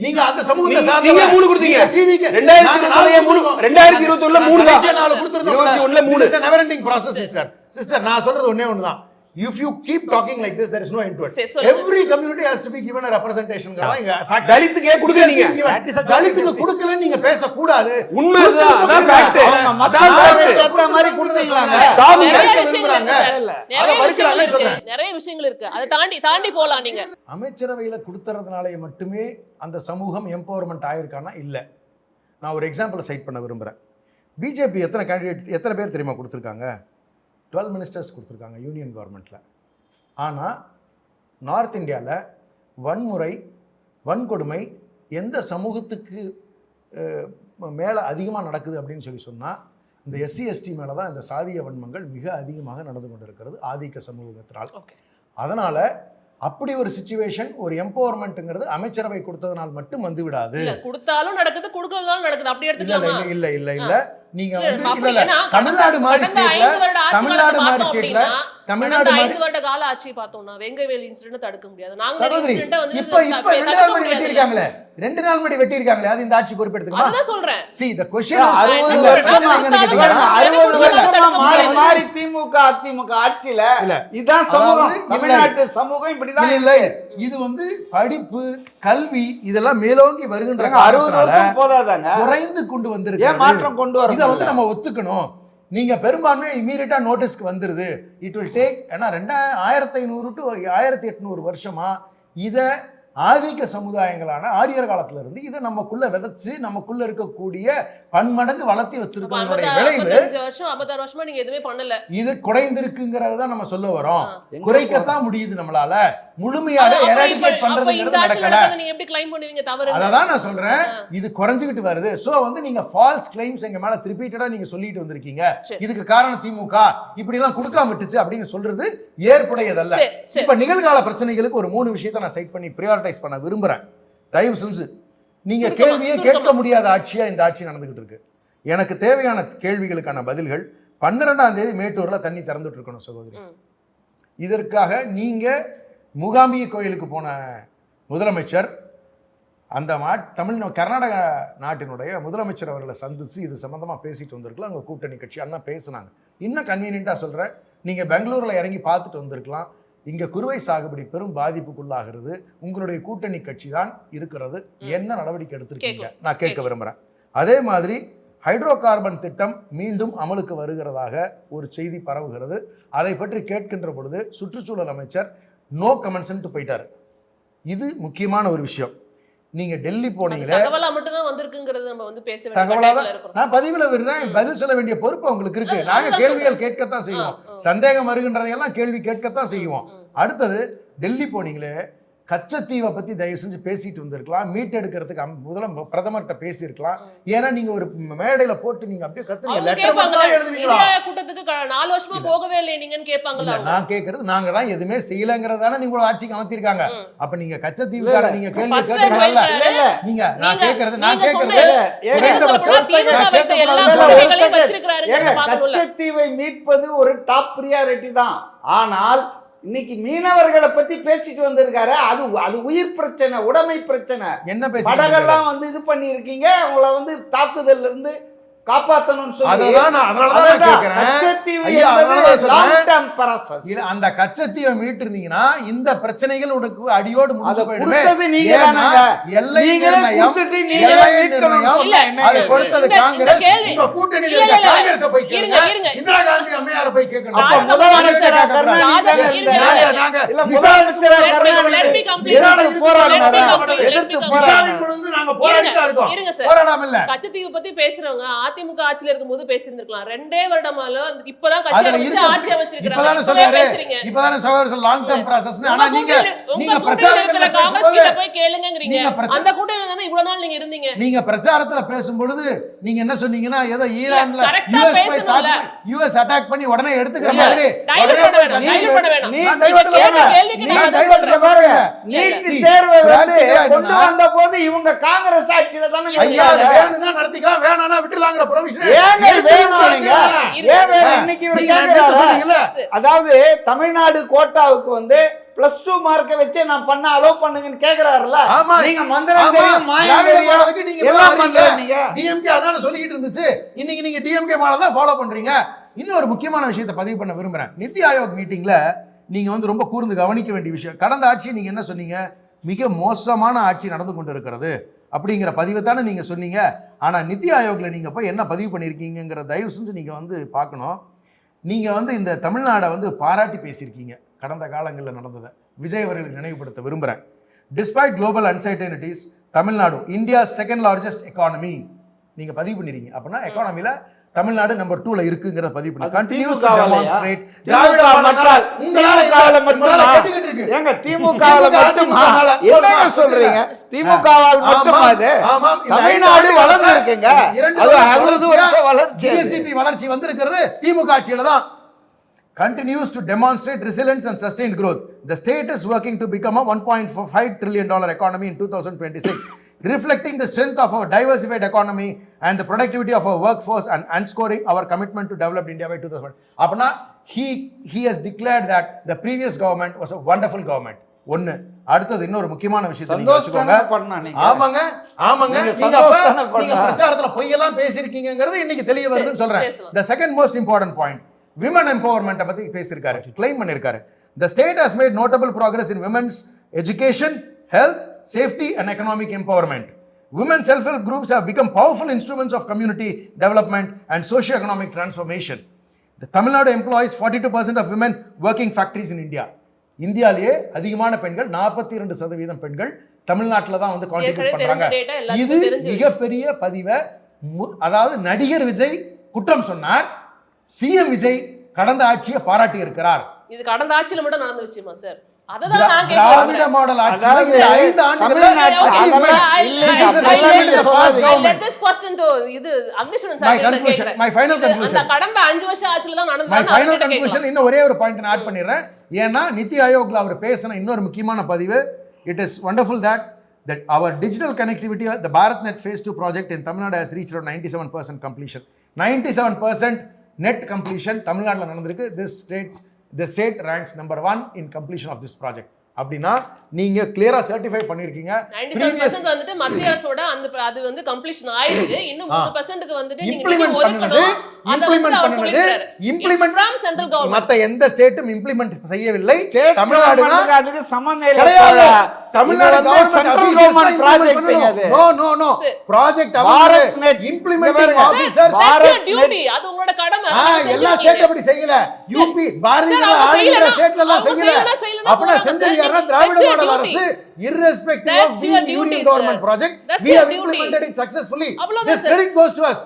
நீங்க அந்த சமூகத்தை நீங்க 3 கொடுத்தீங்க. 2021ல 3 தான். 21ல 3. never ending process sister நான் சொல்றது ஒண்ணே ஒண்ணுதான். If you keep talking like this, there is no end to it. சரி, சொல்லுங்க. Every community has to be given a representation. தலித்துக்கே கொடுக்கல நீங்க. தலித்துக்கு கொடுக்கல நீங்க பேசக்கூடாது. உண்மைதான். அதான் fact. அவங்க மத்த அதான் fact. நாடுகளுக்கு ஏத்த மாதிரி கொடுத்தீங்களாங்க? ஸ்டாப் நிறைய கேட்க விஷயங்கள் இருக்கு விரும்புறாங்க. சார். இல்ல. நிறைய அதை விஷயங்கள் மறுக்கலாம்னு இருக்கு. சொல்றேன். நிறைய விஷயங்கள் இருக்கு. அதை தாண்டி போலாம் நீங்க. அமைச்சரவையில கொடுத்துறதுனாலே மட்டுமே அந்த சமூகம் எம்பவர்மெண்ட் ஆயிருக்கானா இல்ல. நான் ஒரு எக்ஸாம்பிள் சைட் பண்ண விரும்புறேன். பிஜேபி எத்தனை பேர் தெரியுமா கொடுத்துருக்காங்க? 12 மினிஸ்டர்ஸ் கொடுத்துருக்காங்க யூனியன் கவர்மெண்ட்ல. ஆனால் நார்த் இந்தியாவில் வன்முறை வன்கொடுமை எந்த சமூகத்துக்கு மேலே அதிகமாக நடக்குது அப்படின்னு சொன்னால் இந்த SC ST மேலே தான் இந்த சாதிய வன்மங்கள் மிக அதிகமாக நடந்து கொண்டிருக்கிறது ஆதிக்க சமூகத்தினால். அதனால் அப்படி ஒரு சிச்சுவேஷன், ஒரு எம்பவர்மெண்ட்ங்கிறது அமைச்சரவை கொடுத்ததனால் மட்டும் வந்து விடாது. இல்ல கொடுத்தாலும் நடக்குது, கொடுக்கலனாலும் நடக்குது. அப்படி எடுத்துக்கலாமா? இல்ல நீங்க வந்து அப்படி இல்ல ஏன்னா தமிழ்நாடு மாதிரி கடந்த ஸ்டேட்ல 5 வருட ஆட்சி தமிழ்நாடு காலத்தை மாதிரி பார்த்தோம் ஸ்டேட்ல அப்படின்னா, தமிழ்நாடு கடந்த மாதிரி 5 வருட கால ஆட்சி பார்த்தோம்னா வெங்கைவேல் இன்சிடென்ட் தடுக்க முடியாது. நாங்க சகோதரி இன்சிடென்ட் வந்து இப்ப 2 நாள் முன்னாடி வெட்டி முடியாது. இருக்காங்களே, 2 நாள் முன்னாடி வெட்டி இருக்காங்களே, அது இந்த ஆட்சி பொறுப்பெடுத்துக்குமா? அதுதான் சொல்றேன். see the question 60 is வருஷமா 60 வருஷமா மாறி முடியாது. மாறி திமுக அதிமுக ஆட்சியில இல்ல. இதான் சமூகம். அதாவது தமிழ்நாட்டு சமூகம் இப்படிதான் இல்ல இது வந்து படிப்பு கல்வி இதெல்லாம் மேலோங்கி வருகின்ற 60 வருஷம் போதாதாங்க? குறைந்து கொண்டு வந்திருக்கு. ஏன் மாற்றம் கொண்டு வர இதை வந்து நம்ம ஒத்துக்கணும். நீங்க பெரும்பான்மை இமீடியட்டா நோட்டீஸ்க்கு வந்துருது. இட் வில் டேக் ஏன்னா 1500 to 1800 வருஷமா இத ஆதிக்க சமுதாயங்களான ஆரியர் காலத்துல இருந்து இதை நமக்குள்ள விதைச்சு நமக்குள்ள இருக்கக்கூடிய பன்மடங்கு வளர்த்தி வச்சிருக்கக்கூடிய விளைவு 55 வருஷம் 56 வருஷமா நீங்க எதுவுமே பண்ணல. இது குறைந்திருக்குங்கிறத நம்ம சொல்ல வரோம். எங்க குறைக்கத்தான் முடியுது நம்மளால, முழுமையாக எராடிகேட் பண்றதுங்கிறது நடக்கல. நீங்க எப்படி கிளைம் பண்ணுவீங்க? தவறு. அததான் நான் சொல்றேன், இது குறைஞ்சுக்கிட்டு வருது. சோ வந்து நீங்க ஃபால்ஸ் கிளைம்ஸ் எங்க மேல ரிப்பீட்டடா நீங்க சொல்லிட்டு வந்திருக்கீங்க. இதுக்கு காரணம் திமுக இப்படி எல்லாம் கொடுக்காம விட்டுச்சு அப்படின்னு சொல்றது ஏற்புடையதல்ல. இப்ப நிகழ்கால பிரச்சனைகளுக்கு ஒரு 3 விஷயத்தை நான் சைட் பண்ணி பிரியாரிட்டைஸ் பண்ண விரும்புறேன். தயவு செஞ்சு நீங்க கேள்வியே கேட்க முடியாத ஆட்சியா இந்த ஆட்சி நடந்துகிட்டு இருக்கு. எனக்கு தேவையான கேள்விகளுக்கான பதில்கள் 12ஆம் தேதி மேட்டூர்ல தண்ணி திறந்துட்டு இருக்கணும் சகோதரி. இதற்காக நீங்க மூகாம்பிகை கோயிலுக்கு போன முதலமைச்சர் அந்த கர்நாடக நாட்டினுடைய முதலமைச்சர் அவர்களை சந்தித்து இது சம்மந்தமாக பேசிட்டு வந்திருக்கலாம். அவங்க கூட்டணி கட்சி அண்ணா பேசுனாங்க. இன்னும் கன்வீனியண்ட்டாக சொல்கிறேன், நீங்கள் பெங்களூரில் இறங்கி பார்த்துட்டு வந்திருக்கலாம். இங்கே குறுவை சாகுபடி பெரும் பாதிப்புக்குள்ளாகிறது. உங்களுடைய கூட்டணி கட்சி தான் இருக்கிறது, என்ன நடவடிக்கை எடுத்திருக்கீங்க நான் கேட்க விரும்புகிறேன். அதே மாதிரி ஹைட்ரோ கார்பன் திட்டம் மீண்டும் அமலுக்கு வருகிறதாக ஒரு செய்தி பரவுகிறது. அதை பற்றி கேட்கின்ற பொழுது சுற்றுச்சூழல் அமைச்சர் நோ கமெண்ட்ஸ்ன்ட்டு போயிட்டாரு. இது முக்கியமான ஒரு விஷயம். நீங்க டெல்லி போனீங்களே, தகவலா மட்டும் தான் வந்திருக்குங்கிறது நம்ம வந்து பேச வேண்டிய தகவலா கட்டாயத்துல இருக்கிறோம். நான் பதிவுல விடுறேன், பதில் சொல்ல வேண்டிய பொறுப்பு உங்களுக்கு இருக்கு. நாங்க கேள்விகள் கேட்கத்தான் செய்வோம், சந்தேகம் வருகின்றதையெல்லாம் கேள்வி கேட்கத்தான் செய்வோம். அடுத்தது டெல்லி போனீங்களே, கச்சத்தீவை பத்தி தயவு செஞ்சு பேசிட்டு வந்திருக்கலாம், மீட்டெடுக்கிறதுக்கு பிரதமர்கிட்ட பேசியிருக்கலாம். ஏன்னா நீங்க ஒரு மேடையில போட்டு நீங்க அப்படியே கத்துறீங்க, லெட்டர் மட்டும் எழுதுவீங்களா? கூட்டத்துக்கு 4 வருஷமா போகவே இல்லை நீங்கன்னு கேட்பாங்கல்ல. நான் கேட்கறது, நாங்க தான் எதுவுமே செய்யலங்கிறதான நீங்க ஆட்சிக்கு அமர்த்திருக்காங்க. அப்ப நீங்க கச்சத்தீவுக்காக நீங்க கேள்வி கேட்கறீங்கல்ல? நீங்க நான் கேட்கறது கச்சத்தீவை மீட்பது ஒரு டாப் பிரியாரிட்டி தான். ஆனால் இன்னைக்கு மீனவர்களை பத்தி பேசிட்டு வந்திருக்காரு. அது உயிர் பிரச்சனை, உடைமை பிரச்சனை. என்ன பேசி படகெல்லாம் வந்து இது பண்ணி இருக்கீங்க, உங்களை வந்து தாக்குதல்ல இருந்து காப்பாற்றணும்னு சொல்லி. அந்த கச்சத்தீவை மீட்டிருந்தீங்கன்னா இந்த பிரச்சனைகள் உனக்கு அடியோடு முடிஞ்சு போயிடுமே. கொடுத்தது காங்கிரஸ். கூட்டணி காங்கிரஸ் போய் கேளுங்க, இந்திரா காந்தி அம்மையார போய் கேட்கணும். கச்சத்தீவு பத்தி பேசுறவங்க அதிமுக ஆட்சியில இருக்கும்போது பேசியிருந்திருக்கலாம். 2 வருடமால இப்பதான் கட்சி அமைச்சு ஆட்சி அமைச்சிருக்காங்க. பேசுறீங்க இப்பதானே சகோதரர் லாங் டர்ம் process. ஆனா நீங்க பிரச்சாரத்துல காங்கிரஸ் கிட்ட போய் கேளுங்கங்கறீங்க. அந்த கூட்டணியில தானே இவ்வளவு நாள் நீங்க இருந்தீங்க. நீங்க பிரச்சாரத்துல பேசும்பொழுது நீங்க என்ன சொன்னீங்கன்னா, ஏதோ ஈரான்ல யுஎஸ் அட்டாக் பண்ணி உடனே எடுத்துக்கிற மாதிரி நீட் தேர்வை வந்து கொண்டு வந்த போது இவங்க காங்கிரஸ் ஆட்சியில தானே வேணும்னா நடத்திக்கலாம், வேணாம்னா விட்டுலாங்கற ப்ரொவிஷன். அதாவது தமிழ்நாடு கோட்டாவுக்கு வந்து +2 மார்க்கை வச்சு நான் பண்ண அலோவ் பண்ணுங்கன்னு கேக்குறாருல. நீங்க மந்திரம் தெரியும், மாயம் தெரியும், நீங்க எல்லாம் பண்றீங்க. டிஎம்கே அதான சொல்லிட்டு இருந்துச்சு. இன்னைக்கு நீங்க டிஎம்கே மாடல் தான் ஃபாலோ பண்றீங்க. இன்னொரு முக்கியமான விஷயத்தை பதிவு பண்ண விரும்புறேன். நித்தி ஆயோக் மீட்டிங்ல நீங்க வந்து ரொம்ப கூர்ந்து கவனிக்க வேண்டிய விஷயம், கடந்த ஆட்சி நீங்க என்ன சொன்னீங்க, மிக மோசமான ஆட்சி நடந்து கொண்டு இருக்கிறது அப்படிங்கிற பதிவை தானே நீங்க சொன்னீங்க. ஆனா நித்தி ஆயோக்ல நீங்க போய் என்ன பதிவு பண்ணிருக்கீங்கிற தயவு செஞ்சு நீங்க வந்து பார்க்கணும். நீங்க வந்து இந்த தமிழ்நாடை வந்து பாராட்டி பேசியிருக்கீங்க கடந்த காலங்களில் நடந்ததை. விஜய் அவர்களுக்கு நினைவுபடுத்த விரும்புகிறேன். Despite global uncertainties, Tamil Nadu India 2nd largest economy நீங்க பதிவு பண்ணிருக்கீங்க. அப்படின்னா எக்கானமில தமிழ்நாடு நம்பர் 2ல இருக்குங்கிறத பதிவு பண்ணி கண்டினியூஸ் டு டெமான்ஸ்ட்ரேட். திராவிட மன்றால் உங்களால காவல மட்டும் ஏங்க திமுகவால மட்டும் என்னங்க சொல்றீங்க? திமுகவால் மட்டும் அது தமிழ்நாடு வளர்ந்து இருக்குங்க. அது 60 வருஷம் வளர்ச்சி, ஜிஎஸ்டிபி வளர்ச்சி வந்திருக்கிறது திமுக ஆட்சியில தான். Continues to demonstrate resilience and sustained growth. The state is working to become a $1.5 trillion economy in 2026, reflecting the strength of our diversified economy and the productivity of our workforce and underscoring our commitment to develop India by 2020. Apna, he has declared that the previous government was a wonderful government. ஒன்னு. அடுத்தது இன்னொரு முக்கியமான விஷயத்தை நீங்க வச்சுக்கோங்க. ஆமாங்க ஆமாங்க, நீங்க பிரச்சாரத்துல பொய்யெல்லாம் பேசியிருக்கீங்கிறது இன்னைக்கு தெரிய வருதுன்னு சொல்றேன். The second most important point, women empowerment பத்தி பேசியிருக்காரு, கிளைம் பண்ணிருக்காரு. The state has made notable progress in women's education, health, safety and economic empowerment. Women self-help groups have become powerful instruments of community development and socio-economic transformation. The Tamil Nadu employs 42% of women working factories in India. இந்தியாவிலேயே அதிகமான பெண்கள் 42% பெண்கள் தமிழ்நாட்டில் தான் வந்து contribute பண்றாங்க. இது மிகப்பெரிய பதிவை, அதாவது நடிகர் விஜய் குற்றம் சொன்னார், சிஎம் விஜய் கடந்த ஆட்சியை பாராட்டி இருக்கிறார். இது கடந்த ஆட்சியில மட்டும் நடந்த விஷயமா சார்? திராவிட மாடல் ஆட்சி 5 ஆண்டுகள். My final conclusion, இன்னும் ஒரே ஒரு பாயிண்ட் நான் ஆட் பண்ணிடுறேன். ஏன்னா நித்தி ஆயோக்ல அவர் பேசின இன்னொரு முக்கியமான பதிவு, it is wonderful that our digital connectivity, the BharatNet Phase 2 project in Tamil Nadu has reached around 97% completion. 97% net completion தமிழ்நாட்டில் நடந்திருக்கு. The state ranks number 1 in completion of this project. அப்படின்னா நீங்க கிளியரா சர்டிஃபை பண்ணிருக்கீங்க 97% வந்துட்டு மத்திய அரசோட அந்த அது வந்து கம்ப்ளீஷன் ஆயிருக்கு. இன்னும் 3%க்கு வந்துட்டு நீங்க இம்ப்ளிமெண்ட் பண்ணது இம்ப்ளிமெண்ட் from central government. மத்த எந்த ஸ்டேட்டும் இம்ப்ளிமெண்ட் செய்யவில்லை. தமிழ்நாடு அதுக்கு சம்பந்தம் கிடையாது. இல்ல. தமிழ்நாடு சென்ட்ரல் கவர்மெண்ட் ப்ராஜெக்ட் செய்யாது. No project Bharat net implementing officer That's your duty. அது உங்களோட கடமை. எல்லா ஸ்டேட் அப்படி செய்யல. யூபி பாரதிய ஜனதா ஆளுகிற ஸ்டேட்ல எல்லாம் செய்யல. அப்பனா செஞ்சது யாரா? திராவிட மாடல் அரசு. irrespective of being union government project, we have implemented it successfully. This credit goes to us.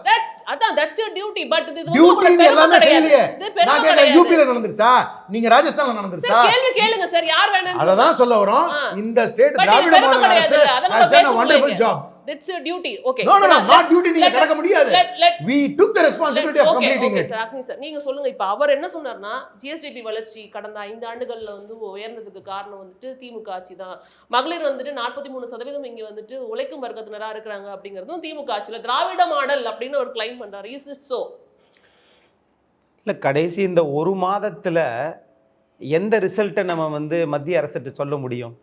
That's your duty. But இது வந்து டியூட்டி உங்களோட எல்லாமே செய்யலையே. இது நான் கேக்குறேன், யூபில நடந்துருச்சா? நீங்க ராஜஸ்தான்ல நடந்துருச்சா? கேள்வி கேளுங்க சார். யார் வேணும்னு அததான் சொல்ல வரோம். இந்த ஸ்டேட் திராவிட மாடல் அரசு has done a wonderful job. That's your duty. Okay. No, not duty. நீங்க கடக்க முடியாது. We took the responsibility of completing it. Sir Agni sir நீங்க சொல்லுங்க. இப்ப அவர் என்ன சொன்னார்னா ஜிஎஸ்டிபி வளர்ச்சி கடந்த 5 ஆண்டுகள்ல வந்து உயர்ந்ததுக்கு காரணம் வந்துட்டு திமுக ஆட்சி தான். மகளிர் வந்துட்டு 43% இங்க வந்துட்டு உழைக்கும் வர்க்கத்தினரா இருக்கிறாங்க அப்படிங்கறதும் திமுக ஆட்சியில திராவிட மாடல் அப்படின்னு ஒரு கிளைம் பண்றாரு. Is it so? இல்லை, கடைசி இந்த ஒரு மாதத்துல எந்த ரிசல்ட்டை நம்ம வந்து மத்திய அரசிட்ட சொல்ல முடியும்?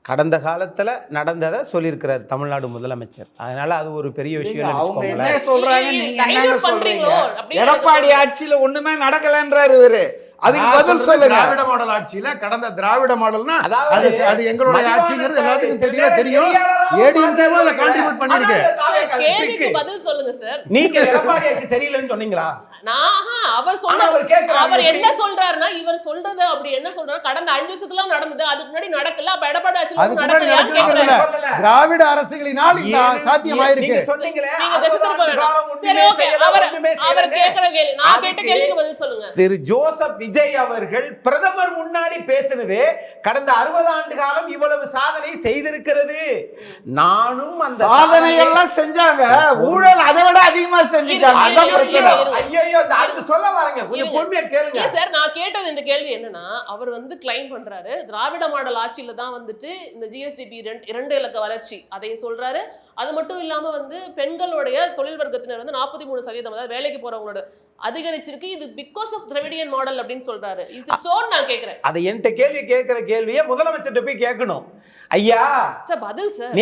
கடந்த காலத்துல நடந்ததை சொல்லியிருக்கிறார் தமிழ்நாடு முதலமைச்சர். அதனால அது ஒரு பெரிய விஷயம். அவங்க என்ன சொல்றாங்க, நீங்க என்ன சொல்றீங்க? அப்படின்னு எடப்பாடி ஆட்சியில ஒண்ணுமே நடக்கலன்றாரு இவரு. அதுக்கு பதில் சொல்லுங்க. திராவிட மாடல் ஆட்சியில கடந்த திராவிட மாடல்னா அதாவது அது எங்களுடைய ஆட்சிங்கிறது எல்லாத்துக்கும் தெரியும். ஏடிஎம்கே அதுல கான்ட்ரிபியூட் பண்ணிருக்கு. கேள்விக்கு பதில் சொல்லுங்க சார். நீங்க எடப்பாடி ஆட்சி சரியில்லைன்னு சொன்னீங்களா? அவர் என்ன சொல்றாருன்னா, இவர் சொல்றது அப்படி என்ன சொல்றாரு, கடந்த 5 வருஷத்துல நடந்தது, அதுக்கு முன்னாடி நடக்கல. அப்ப எடப்பாடி ஆட்சியில நடக்கலையான்னு கேக்குறாரு. திராவிட அரசுகளினால் இந்த சாத்தியமாயிருக்கு. நீங்க சொன்னீங்களே, நீங்க திசை திருப்ப வேண்டாம். சரி, ஓகே. அவர் கேக்குற கேள்வி, நான் கேட்ட கேள்விக்கு பதில் சொல்லுங்க. திரு ஜோசப் விஜய் அவர்கள் பிரதமர் முன்னாடி பேசினது கடந்த 60 ஆண்டு காலம் இவ்வளவு சாதனை செய்திருக்கிறது. நானும் அந்த சாதனை எல்லாம் செஞ்சாங்க, ஊழல் அதை விட அதிகமா செஞ்சுட்டாங்க. அதான் பிரச்சனை. ஐயோ, அடுத்து சொல்ல வரேங்க, கொஞ்சம் பொறுமையா கேளுங்க. சார், நான் கேட்டது இந்த கேள்வி என்னன்னா, அவர் வந்து கிளைம் பண்றாரு திராவிட மாடல் ஆட்சியில தான் வந்துட்டு இந்த ஜிஎஸ்டிபி 2 இலக்க வளர்ச்சி அதை சொல்றாரு. அது மட்டும் இல்லாம வந்து பெண்களுடைய தொழில் வர்க்கத்தினர் வந்து 43% அதாவது வேலைக்கு போறவங்களோட அதிகரிச்சிருக்கு. இது பிகாஸ் ஆஃப் திராவிடியன் மாடல் அப்படின்னு சொல்றாரு. Is it so? நான் கேக்குறேன். அதை என்கிட்ட கேள்வி கேட்கிற கேள்வியை முதலமைச்சர்கிட்ட போய் கேட்கணும். ஐயா சார் பதில் சார்.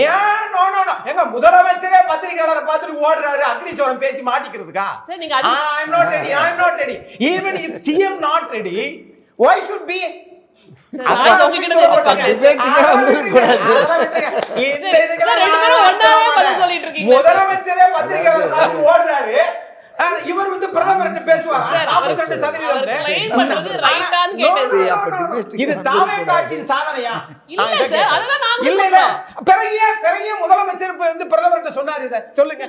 எங்க முதலமைச்சரே பத்திரிகையாளரை பார்த்துட்டு ஓடுறாரு அக்னிஸ்வரம் பேசி மாட்டிக்கிறதுக்கா? சார் நீங்க I'm not ready. Even if CM not ready, why should be? முதலமைச்சரே பத்திரிகையாளரை பார்த்து ஓடுறாரு. இவர் வந்து பிரதமர் பேசுவார். 42% இது தாவே காட்சியின் சாதனையா? இல்ல பிறகு முதலமைச்சர் வந்து பிரதமர் சொன்னார். இத சொல்லுங்க.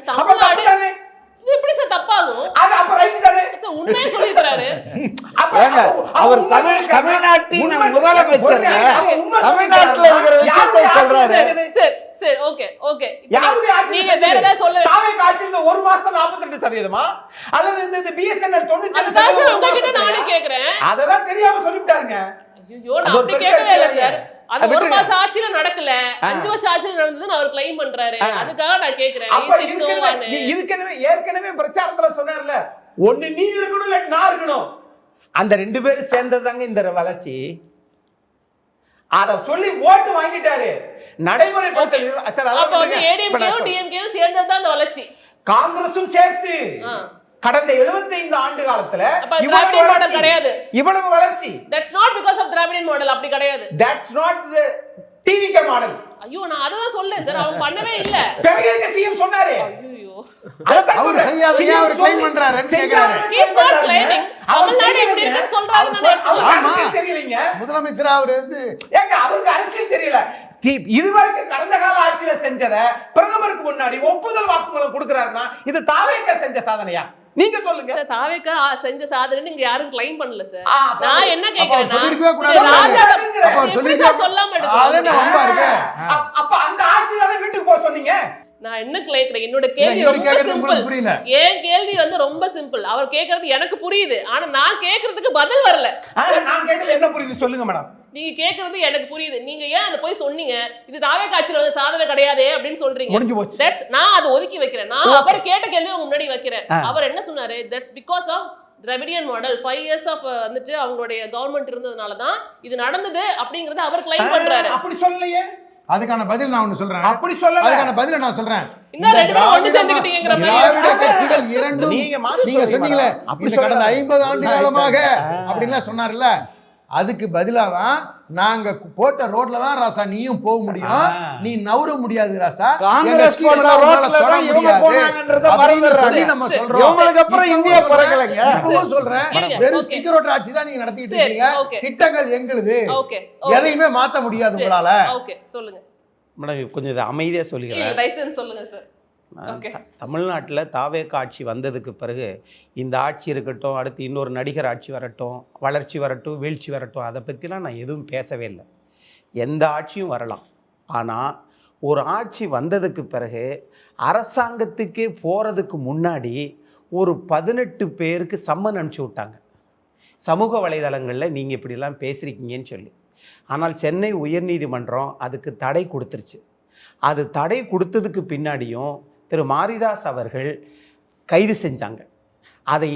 இது எப்படி சார் தப்பாகும்? அது அப்ப ரைட் தானே சார், உண்மையை சொல்லிட்டாரு. அவர் தமிழ்நாட்டின் முதலமைச்சர் தமிழ்நாட்டுல இருக்கிற விஷயத்தை சொல்றாரு. சரி, ஓகே. நீங்க வேற ஏதாவது சொல்லுங்க. தாவே காட்சில ஒரு மாசம் 42% அல்லது இந்த பிஎஸ்என்எல் 90% உங்ககிட்ட நானே கேக்குறேன். அததான் தெரியாம சொல்லிட்டாருங்க. ஐயோ, நான் அப்படி கேட்கவே இல்ல சார். அது ஒரு மாசம் ஆட்சியில நடக்கல, 5 வருஷம் ஆட்சியில நடந்ததுன்னு அவர் கிளைம் பண்றாரு. அதுக்காக நான் கேக்குறேன். ஏற்கனவே பிரச்சாரத்துல சொன்னார்ல, ஒண்ணு நீ இருக்கணும் இல்ல நான் இருக்கணும். அந்த 2 பேரும் சேர்ந்ததாங்க இந்த வளர்ச்சி. அத சொல்லி ஓட்டு வாங்கிட்டாரு. சேர்ந்ததுதான் அந்த வளர்ச்சி. காங்கிரசும் சேர்த்து கடந்த 75 ஆண்டு காலத்துல கிடையாது இவ்வளவு வளர்ச்சி. That's not because of Dravidian model. அப்படி கிடையாது. That's not the TVK model. ஐயோ, நான் அததான் சொல்றேன் சார். அவங்க பண்ணவே இல்ல. பெரிய சிஎம் சொன்னாரு. ஐயோ, அவர் செய்யாதயா அவர் கிளைம் பண்றாரு கேக்குறாரு. he is not claiming. Tamil Nadu எப்படி இருக்குன்னு சொல்றாரு. அரசியல் தெரியலங்க. முதலமைச்சர் அவர் வந்து ஏங்க அவருக்கு அரசியல் தெரியல. இதுவரைக்கும் கடந்த கால ஆட்சியில செஞ்சத பிரதமருக்கு முன்னாடி ஒப்புதல் வாக்குமூலம் கொடுக்கறாருன்னா இது தாவேக செஞ்ச சாதனையா? நீங்க சொல்லுங்க. சார், தாவேக செஞ்ச சாதனை நீங்க யாரும் கிளைம் பண்ணல சார். நான் என்ன கேக்குறேன்னா, சொல்லாம அப்ப அந்த ஆட்சி தானே வீட்டுக்கு போக சொன்னீங்க. நான் என்ன கேக்குறேன், என்னோட கேள்வி ரொம்ப சிம்பிள். ஏன் கேள்வி வந்து ரொம்ப சிம்பிள். அவர் கேக்குறது எனக்கு புரியுது, ஆனா நான் கேக்குறதுக்கு பதில் வரல. நான் கேட்டது என்ன புரியுது சொல்லுங்க மேடம். நீங்க கேக்குறது எனக்கு புரியுது. நீங்க ஏன் அத போய் சொன்னீங்க, இது தாவே காட்சியில வந்து சாதனை கிடையாது அப்படின்னு சொல்றீங்க. முடிஞ்சு போச்சு. நான் அதை ஒதுக்கி வைக்கிறேன். நான் அவர் கேட்ட கேள்வி உங்க முன்னாடி வைக்கிறேன். அவர் என்ன சொன்னாரு? That's because of Dravidian model 5 years of வந்துட்டு அவங்களுடைய கவர்மெண்ட் இருந்ததுனால தான் இது நடந்தது அப்படிங்கறத அவர் கிளைம் பண்றாரு. அப்படி சொல்லலையே. அதுக்கான பதில் நான் ஒண்ணு சொல்றேன். அப்படி சொல்லல. அதுக்கான பதில நான் சொல்றேன். இன்னும் ரெண்டு பேரும் ஒண்ணு சேர்ந்துக்கிட்டீங்கங்கற மாதிரி. திராவிட கட்சிகள் இரண்டும் நீங்க சொன்னீங்களே அப்படி கடந்த 50 ஆண்டு காலமாக அப்படின்லாம் சொன்னார்ல, அதுக்கு பதிலா தான் நாங்க போட்ட ரோட்ல தான் ராசா நீயும் போக முடியும், நீ நவுற முடியாது ராசா. காங்கிரஸ் போட்ட ரோட்ல தான் இவங்க போனாங்கன்றத மறந்துடுறாங்க. நம்ம சொல்றோம். இவங்களுக்கு அப்புறம் இந்தியா பிறக்கலைங்க. இப்பவும் சொல்றேன், வெறும் ஸ்டிக்கர் ரோட் ஆட்சி தான் நீங்க நடத்திட்டு இருக்கீங்க. திட்டங்கள் எங்களுது, ஓகே எதையுமே மாத்த முடியாது உங்களால. ஓகே சொல்லுங்க மேடம். கொஞ்சம் இதை அமைதியாக சொல்லிக்கிறேன். லைசன்ஸ் சொல்லுங்க சார். ஓகே. தமிழ்நாட்டில் தாவேக ஆட்சி வந்ததுக்கு பிறகு இந்த ஆட்சி இருக்கட்டும், அடுத்து இன்னொரு நடிகர் ஆட்சி வரட்டும், வளர்ச்சி வரட்டும், வீழ்ச்சி வரட்டும், அதை பற்றிலாம் நான் எதுவும் பேசவே இல்லை. எந்த ஆட்சியும் வரலாம். ஆனால் ஒரு ஆட்சி வந்ததுக்கு பிறகு அரசாங்கத்துக்கே போகிறதுக்கு முன்னாடி ஒரு 18 பேருக்கு சம்மன் அனுப்பிச்சி விட்டாங்க சமூக வலைதளங்களில், நீங்கள் இப்படிலாம் பேசுகிறீங்கன்னு சொல்லி. ஆனால் சென்னை உயர்நீதிமன்றம் அதுக்கு தடை கொடுத்துருச்சு. அது தடை கொடுத்ததுக்கு பின்னாடியும் திரு மாரிதாஸ் அவர்கள் கைது செஞ்சாங்க. அதை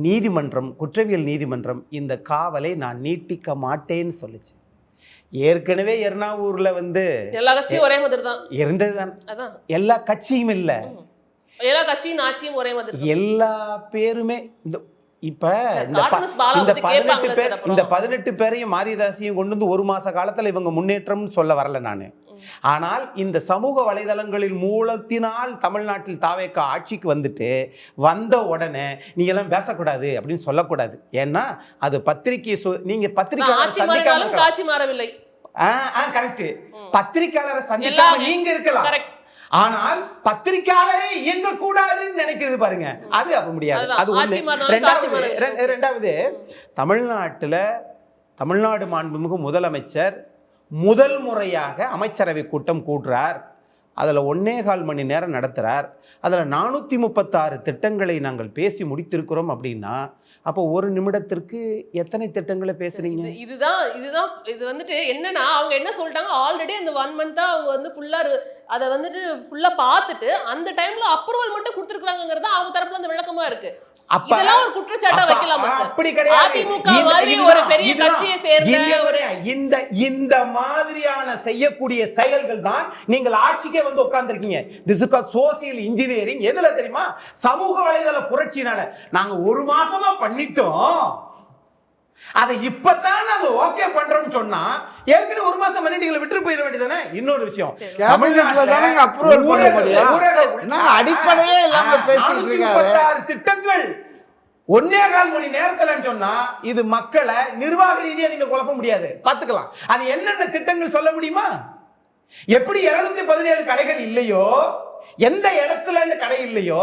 நீதிமன்றம், குற்றவியல் நீதிமன்றம் இந்த காவலை நான் நீட்டிக்க மாட்டேன்னு சொல்லுச்சு. ஏற்கனவே எர்ணாவூரில் எல்லா கட்சியும் ஒரே மாதிரி தான் இருந்தது தான். அதான் எல்லா கட்சியும் இல்லை, எல்லா கட்சியும் ஆட்சியும் ஒரே மாதிரி தான். எல்லா பேருமே இப்போ இந்த கார்ட்டூன்ஸ் பாலா வந்து கேட்பாங்க சார். இந்த 18 பேரையும் மாரிதாசையும் கொண்டு வந்து 1 மாச காலத்தில் இவங்க முன்னேற்றம்னு சொல்ல வரல நான். ஆனால் இந்த சமூக வலைதளங்களின் மூலத்தினால் தமிழ்நாட்டில் தாவேக ஆட்சிக்கு வந்த உடனே நீங்க எல்லாம் பேசக்கூடாது அப்படின்னு சொல்லக்கூடாது. ஏன்னா அது பத்திரிகை, நீங்க பத்திரிகையாளர் காட்சி மாறவில்லை. கரெக்ட். பத்திரிகையாளரை சந்திக்காம நீங்க இருக்கலாம், ஆனால் பத்திரிகையாளரே இயங்க கூடாதுன்னு நினைக்கிறது பாருங்க, அது அப்ப முடியாது. அது ஒண்ணு. ரெண்டாவது, தமிழ்நாடு மாண்புமிகு முதலமைச்சர் முதல் முறையாக அமைச்சரவை கூட்டம் கூட்டுறார். அதில் 1.25 மணி நேரம் நடத்துகிறார். அதில் 436 திட்டங்களை நாங்கள் பேசி முடித்திருக்கிறோம் அப்படின்னா அப்போ ஒரு நிமிடத்திற்கு எத்தனை திட்டங்களை பேசுறீங்க? இதுதான் இது வந்துட்டு என்னன்னா, அவங்க என்ன சொல்லிட்டாங்க, ஆல்ரெடி அந்த 1 மந்த் தான் அவங்க ஃபுல்லா அதை ஃபுல்லா பார்த்துட்டு அந்த டைம்ல அப்ரூவல் மட்டும் கொடுத்துருக்காங்கிறது அவங்க தரப்புல அந்த விளக்கமா இருக்கு. இதெல்லாம் ஒரு குற்றச்சாட்டா வைக்கலாமா சார்? அப்படி கிடையாது. அதிமுக மாதிரி ஒரு பெரிய கட்சியை சேர்ந்த ஒரு இந்த மாதிரியான செய்யக்கூடிய செயல்கள் தான் நீங்கள் ஆட்சிக்கே உட்கார்ந்திருக்கீங்க. This is called social engineering. எதுல தெரியுமா? சமூக வலைதள புரட்சினால. நாங்க 1 மாசமா பண்ணிட்டோம், அதை இப்பதான் நம்ம ஓகே பண்றோம்னு சொன்னா ஏற்கனவே 1 மாசம் பண்ணிட்டீங்களா, விட்டு போயிட வேண்டியதானே. இன்னொரு விஷயம், தமிழ்நாட்டுல தானே அப்ரூவல் பண்ண முடியும். அடிப்படையே இல்லாம பேசிட்டு இருக்காரு. திட்டங்கள் 1.25 மணி நேரத்துல சொன்னா இது மக்களை நிர்வாக ரீதியா நீங்க குழப்ப முடியாது. பாத்துக்கலாம். அது என்னென்ன திட்டங்கள் சொல்ல முடியுமா? எப்படி 717 கடைகள் இல்லையோ, எந்த இடத்துல கடை இல்லையோ,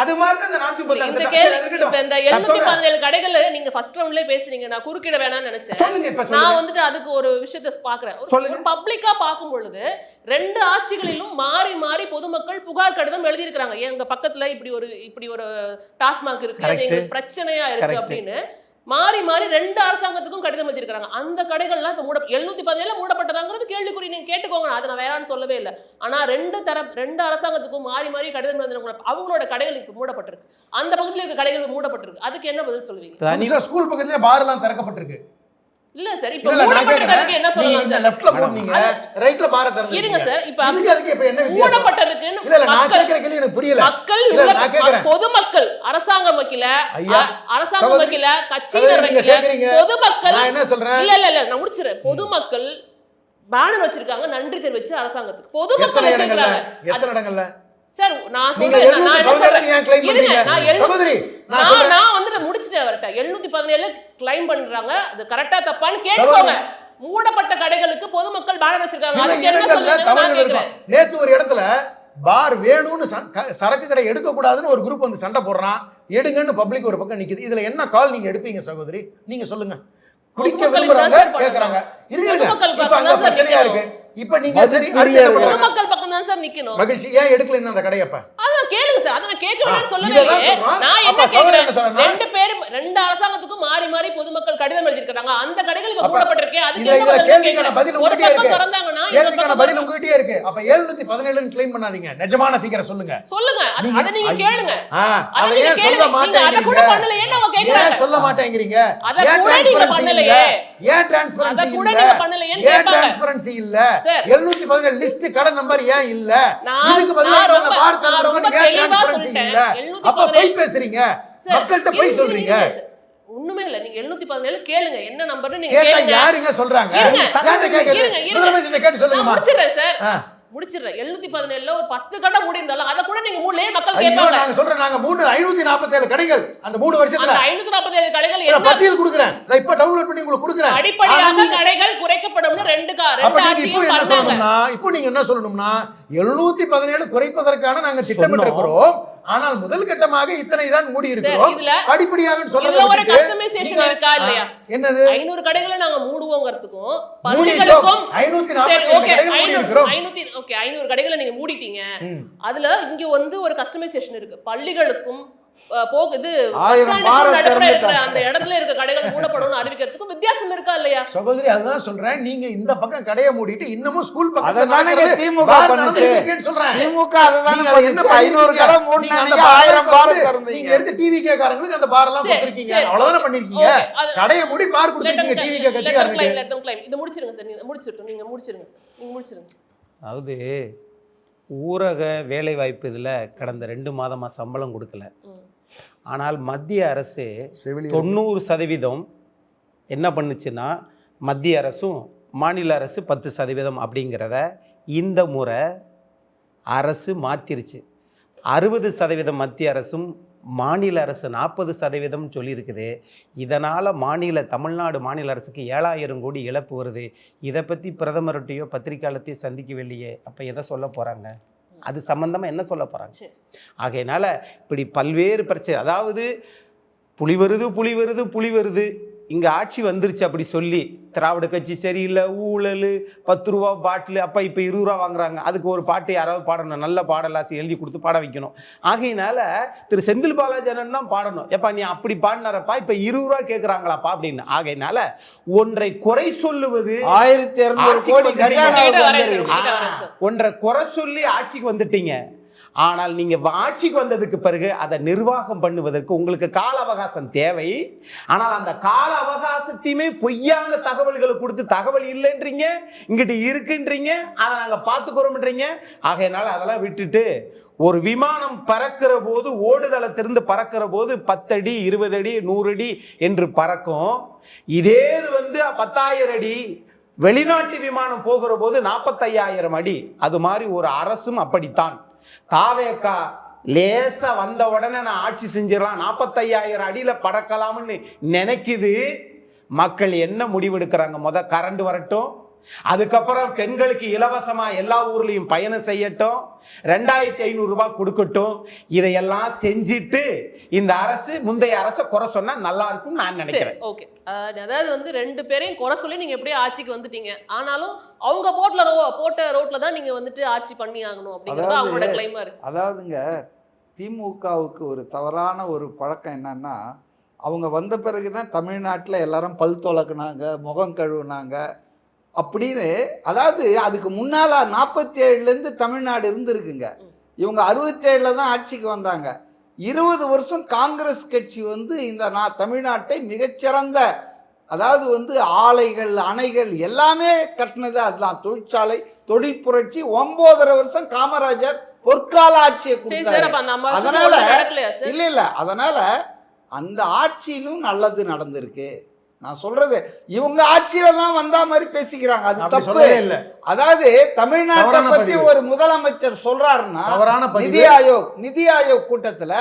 அது மாதிரி இந்த 717 கடைகள் நீங்க ஃபர்ஸ்ட் ரவுண்ட்லயே பேசுறீங்க. நான் குறுக்கிட வேணாம்னு நினைச்சேன். நான் அதுக்கு ஒரு விஷயத்தை பாக்குறேன். ஒரு பப்ளிக்கா பார்க்கும் பொழுது 2 ஆட்சிகளிலும் மாறி மாறி பொதுமக்கள் புகார் கடிதம் எழுதி இருக்காங்க. எங்க பக்கத்துல இப்படி ஒரு டாஸ்மாக் இருக்கு, அது எங்களுக்கு பிரச்சனையா இருக்கு அப்படின்னு மாறி மாறி 2 அரசாங்கத்துக்கும் கடிதம் எழுதிருக்காங்க. அந்த கடைகள்லாம் இப்ப 717 மூடப்பட்டதாங்கிறது கேள்விக்குறி. நீங்க கேட்டுக்கோங்க, அதை நான் வேணான்னு சொல்லவே இல்லை. ஆனா 2 அரசாங்கத்துக்கும் மாறி மாறி கடிதம் எழுதின அவங்களோட கடைகள் இப்ப மூடப்பட்டிருக்கு. அந்த பக்கத்துல இருக்க கடைகள் மூடப்பட்டிருக்கு. அதுக்கு என்ன பதில் சொல்லுவீங்க? ஸ்கூல் பக்கத்துல பார் எல்லாம் திறக்கப்பட்டிருக்கு. இல்ல சார், இப்ப மூடப்பட்டதுக்கு என்ன சொல்லலாம் சார்? லெஃப்ட்ல போறீங்க, ரைட்ல பார் திறந்து. இருங்க சார், இப்ப அதுக்கு இப்ப என்ன வித்தியாசம்? மூடப்பட்டதுக்கு இல்ல நான் கேக்குற கேள்வி எனக்கு புரியல. பொதுமக்கள், அரசாங்கம் வைக்கல, அரசாங்கம் வைக்கல, கட்சியினர் வைக்கல, பொதுமக்கள். நான் என்ன சொல்றேன்? இல்ல நான் முடிச்சிரேன். பொதுமக்கள் பேனர் வச்சிருக்காங்க, நன்றி தெரிவிச்சு அரசாங்கத்துக்கு. பொதுமக்கள் வச்சிருக்காங்க. எத்தனை இடங்கள்ல சார்? நான் சொல்றேன், நான் என்ன சொல்றேன், நான் முடிச்சிட்டேன் அவர்கிட்ட. 717 கிளைம் பண்றாங்க, அது கரெக்டா தப்பான்னு கேட்டுக்கோங்க. மூடப்பட்ட கடைகளுக்கு பொதுமக்கள் பேனர் வச்சிருக்காங்க, அதுக்கு என்ன சொல்லுங்க நான் கேக்குறேன். நேத்து ஒரு இடத்துல பார் வேணும்னு சரக்கு கடை எடுக்க கூடாதுன்னு ஒரு குரூப் சண்டை போடுறான், எடுங்கன்னு பப்ளிக் ஒரு பக்கம் நிக்குது. இதுல என்ன கால் நீங்க எடுப்பீங்க சகோதரி? நீங்க சொல்லுங்க. குடிக்க விரும்புறாங்க கேக்குறாங்க, இருங்க இப்ப அங்க பிரச்சனையா இருக்கு. இப்ப நீங்க சரி, பொதுமக்கள் பக்கம் பக்கம் தான் சார் நிக்கணும். மகிழ்ச்சி. ஏன் எடுக்கல இன்னும் அந்த கடையை? அப்ப அதான் கேளுங்க சார். அத நான் கேட்க வேணாம்னு சொல்லவே இதெல்லாம் இல்லையே. சொல்றோம். நான் அப்ப என்ன சகோதரர் என்ன கேக்குறேன், சொல்றாருன்னா, ரெண்டு பேரும் ரெண்டு அரசாங்கத்துக்கும் மாறி மாறி பொதுமக்கள் கடிதம் எழுதிருக்காங்க. அந்த கடைகள் இப்ப அப்ப மூடப்பட்டிருக்கே. அதுக்கு இதுல என்ன பதில் கேள்விக்கான பதில் கேக்குறேன்? ஒரு உங்ககிட்டயே பக்கம் இருக்கு. திறந்தாங்கன்னா இந்த கேள்விக்கான பக்கம் பதில் உங்ககிட்டயே இருக்கு. அப்ப 717 கிளைம் பண்ணாதீங்க. நிஜமான ஃபிகரை சொல்லுங்க. சொல்லுங்க. அத நீங்க கேளுங்க. அத அத நீங்க ஏன் கேளுங்க. சொல்ல நீங்க அத கூட மாட்டேங்கிறீங்க? பண்ணலையே அவங்க கேக்குறாங்க. ஏன் சொல்ல மாட்டேங்கிறீங்க? அத ஏன் கூட நீங்க transparency பண்ணலையே. இல்ல? ஏன் டிரான்ஸ்பரன்சி அத கூட இல்ல? நீங்க பண்ணலையேன்னு ஏன் கேட்பாங்க. டிரான்ஸ்பரன்சி இல்ல? சார், 717 லிஸ்ட் கடை நம்பர் ஏன் இல்ல? நான் இதுக்கு பதிலா நான் அந்த ரொம்ப வார்த்தை நான் ரொம்ப ஏன் தெளிவா டிரான்ஸ்பரன்சி சொல்லிட்டேன். இல்ல? 717 அப்ப போய் பேசுறீங்க. சார், மக்கள்கிட்ட போய் சொல்றீங்க. ஒண்ணுமே இல்ல. நீங்க 717 கேளுங்க. என்ன நம்பர்னு நீங்க கேட்டா கேளுங்க. யாருங்க சொல்றாங்க? இருங்க. யார்கிட்ட கேக்குறது? இருங்க, இருங்க. முதலமைச்சர் கேட்டு நான் சொல்லுங்கம்மா. முடிச்சிடுறேன் சார். ஆ. முடிச்சிடுறேன். 717ல ஒரு 10 கடை மூடி இருந்தாலும் அத கூட நீங்க மூடலையே மக்கள் ஐயோ, கேட்பாங்க. நாங்க சொல்றோம், நாங்க 547 கடைகள் அந்த 3 வருஷத்துல அந்த 547 கடைகள் நான் என்ன பட்டியல் கொடுக்குறேன். நான் இப்ப டவுன்லோட் பண்ணி உங்களுக்கு கொடுக்குறேன். அடிப்படையாக கடைகள் குறைக்கப்படும்னு ரெண்டு அப்ப நீங்க இப்போ ஆட்சியும் என்ன பண்ணாங்க. சொல்லணும்னா, இப்போ நீங்க என்ன சொல்லணும்னா 717 குறைப்பதற்கான நாங்க திட்டமிட்டு இருக்கிறோம். ஆனால் முதல் கட்டமாக இத்தனை தான் மூடி இருக்கிறோம். இதுல படிப்படியாக இதுல ஒரு கஸ்டமைசேஷன் இருக்கா இல்லையா? என்னது? 500 கடைகளை நாங்க மூடுவோங்கிறதுக்கும் மூடிட்டோம். பள்ளிகளுக்கும் 547 கடைகள் மூடி இருக்கிறோம். 500 கடைகளை நீங்க மூடிட்டீங்க. அதுல இங்க வந்து ஒரு கஸ்டமைசேஷன் இருக்கு. பள்ளிகளுக்கும் போகுது 1000 பாரத் அந்த இடத்துல இருக்க கடைகள் மூடப்படும்னு அறிவிக்கிறதுக்கும் வித்தியாசம் இருக்கா இல்லையா? சகோதரி, அதுதான் சொல்றேன். நீங்க இந்த பக்கம் கடையை மூடிட்டு இன்னமும் ஸ்கூல் பக்கத்துல அதனால திமுக பண்ணுச்சு. சொல்றேன். திமுக அதுதானே நீங்க பண்ணுச்சு. என்ன 500 கடை மூடினா நீங்க 1000 பாரத் திறந்தீங்க. நீங்க எடுத்து டிவிகே காரங்களுக்கு அந்த பார் எல்லாம் கொடுத்திருக்கீங்க. அவ்வளவுதானே பண்ணிருக்கீங்க. கடையை மூடி பார் கொடுத்திருக்கீங்க டிவிகே கட்சிக்காரங்களுக்கு. இது முடிச்சிருங்க சார். நீங்க முடிச்சிட்டு நீங்க முடிச்சிருங்க சார். நீங்க முடிச்சிருங்க. அதாவது ஊரக வேலைவாய்ப்பு இதில் கடந்த 2 மாதமாக சம்பளம் கொடுக்கல. ஆனால் மத்திய அரசு 90% என்ன பண்ணுச்சுன்னா, மத்திய அரசும் மாநில அரசு 10% அப்படிங்கிறத இந்த முறை அரசு மாற்றிருச்சு. 60% மத்திய அரசும் மாநில அரசு 40% சொல்லியிருக்குது. இதனால் தமிழ்நாடு மாநில அரசுக்கு 7000 கோடி இழப்பு வருது. இதை பற்றி பிரதமர்கிட்டையோ பத்திரிகையாளர்த்தையோ சந்திக்கவில்லையே. அப்போ எதை சொல்ல போகிறாங்க? அது சம்பந்தமாக என்ன சொல்ல போகிறாங்க? ஆகையினால இப்படி பல்வேறு பிரச்சனை, அதாவது புலி வருது இங்கே ஆட்சி வந்துருச்சு அப்படி சொல்லி திராவிட கட்சி சரியில்லை, ஊழல், 10 ரூபா பாட்டில், அப்போ இப்போ 20 ரூபா வாங்குறாங்க. அதுக்கு ஒரு பாட்டு யாராவது பாடணும், நல்ல பாடலாசி எழுதி கொடுத்து பாட வைக்கணும். ஆகையினால திரு செந்தில் பாலாஜனன் தான் பாடணும். எப்பா நீ அப்படி பாடினாரப்பா, இப்போ 20 ரூபா கேட்குறாங்களாப்பா அப்படின்னு. ஆகையினால ஒன்றை குறை சொல்லுவது 1200 கோடி ஒன்றை குறை சொல்லி ஆட்சிக்கு வந்துட்டீங்க. ஆனால் நீங்கள் ஆட்சிக்கு வந்ததுக்கு பிறகு அதை நிர்வாகம் பண்ணுவதற்கு உங்களுக்கு கால அவகாசம் தேவை. ஆனால் அந்த கால அவகாசத்தையுமே பொய்யான தகவல்களை கொடுத்து தகவல் இல்லைன்றீங்க, இங்கிட்டு இருக்குன்றீங்க, அதை நாங்கள் பார்த்துக்கிறோம்ன்றீங்க. ஆகையினால அதெல்லாம் விட்டுட்டு ஒரு விமானம் பறக்கிற போது, ஓடுதளத்திலிருந்து பறக்கிற போது 10 அடி 20 அடி 100 அடி என்று பறக்கும். இதே இது 10,000 அடி வெளிநாட்டு விமானம் போகிற போது 45,000 அடி. அது மாதிரி ஒரு அரசும் அப்படித்தான். தாவேக்கா லேசா வந்த உடனே நான் ஆட்சி செஞ்சிடலாம், 45,000 அடியில பறக்கலாம்னு நினைக்குது. மக்கள் என்ன முடிவெடுக்கிறாங்க? கரண்ட் வரட்டும், அதுக்கப்புறம் பெண்களுக்கு இலவசமா எல்லா ஊர்லயும் பயணம் செய்யட்டும், 2500 ரூபாய் கொடுக்கட்டும். இதையெல்லாம் செஞ்சிட்டு இந்த அரசு முந்தைய அரசை குறை சொன்னா நல்லா இருக்கும் நான் நினைக்கிறேன். ஓகே, அதாவது 2 பேரையும் குறை சொல்லி நீங்க எப்படியே ஆட்சிக்கு வந்துட்டீங்க. ஆனாலும் அவங்க போட்ட ரோட்ல தான் நீங்க ஆட்சி பண்ணி ஆகணும் அப்படிங்கிறது அவங்களோட கிளைமா இருக்கு. அதாவதுங்க, திமுகவுக்கு ஒரு தவறான ஒரு பழக்கம் என்னன்னா, அவங்க வந்த பிறகுதான் தமிழ்நாட்டில் எல்லாரும் பல் துலக்குனாங்க, முகம் கழுவுனாங்க அப்படின்னு. அதாவது அதுக்கு முன்னால 47லேருந்து தமிழ்நாடு இருந்திருக்குங்க. இவங்க 67ல் தான் ஆட்சிக்கு வந்தாங்க. 20 வருஷம் காங்கிரஸ் கட்சி இந்த தமிழ்நாட்டை மிகச்சிறந்த, அதாவது ஆலைகள், அணைகள் எல்லாமே கட்டினது அதுதான். தொழிற்சாலை, தொழிற்புரட்சி. 9.5 வருஷம் காமராஜர் பொற்கால ஆட்சியை கொடுத்தாரு. அதனால இல்ல அதனால அந்த ஆட்சியிலும் நல்லது நடந்திருக்கு. நான் சொல்றது, இவங்க ஆட்சியில தான் வந்தா மாதிரி பேசிக்கிறாங்க, அது தப்பு. அதாவது தமிழ்நாட்டை பத்தி ஒரு முதலமைச்சர் சொல்றாருன்னா, நிதி ஆயோக் கூட்டத்துல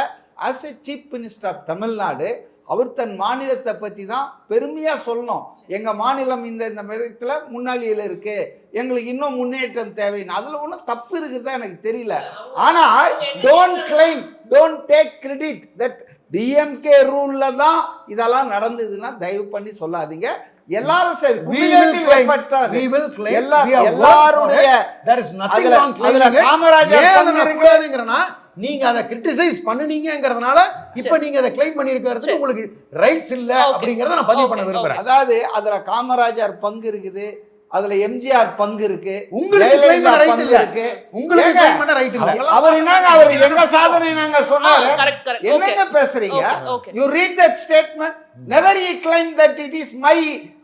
as a chief minister of Tamil Nadu அவர் தன் மாநிலத்தை பத்தி தான் பெருமையா சொல்லணும். எங்க மாநிலம் இந்த விதத்துல முன்னாளியில இருக்கு, எங்களுக்கு இன்னும் முன்னேற்றம் தேவைன்னு. அதுல ஒன்றும் தப்பு இருக்குதான் எனக்கு தெரியல. ஆனா don't take credit that DMK ரூல்ல தான் இதெல்லாம் நடந்ததுன்னா தயவு பண்ணி சொல்லாதீங்க. எல்லாரும் சரி We will cumulative claim. effort தான் அது. We will claim. எல்லா- We have worked எல்லாருடைய for it. There is nothing அதுல- wrong claiming அதுல it. காமராஜர் ஏன் அதை பங்கு நான் இருக்கு. கூடாதுங்கிறேன்னா, நீங்க அதை கிரிட்டிசைஸ் பண்ணுனீங்கங்கிறதுனால இப்ப நீங்க அதை கிளைம் பண்ணிருக்கிறதுக்கு உங்களுக்கு ரைட்ஸ் இல்ல Okay. அப்படிங்கறத நான் பதிவு பண்ண Okay, விரும்புறேன். அதாவது அதுல காமராஜர் பங்கு இருக்குது, அதுல எம்ஜிஆர் பங்கு இருக்கு, உங்களுக்கு claim ஜெயலலிதா பண்ண right பங்கு இல்ல. இருக்கு. உங்களுக்கு ஏங்க, claim பண்ண ரைட் இல்ல. அவர் என்னங்க அவர் எங்க சாதனை நாங்க சொன்னாரு, கரெக்ட் கரெக்ட் என்னங்க பேசுறீங்க? Okay You read that statement. Never he claimed that it is my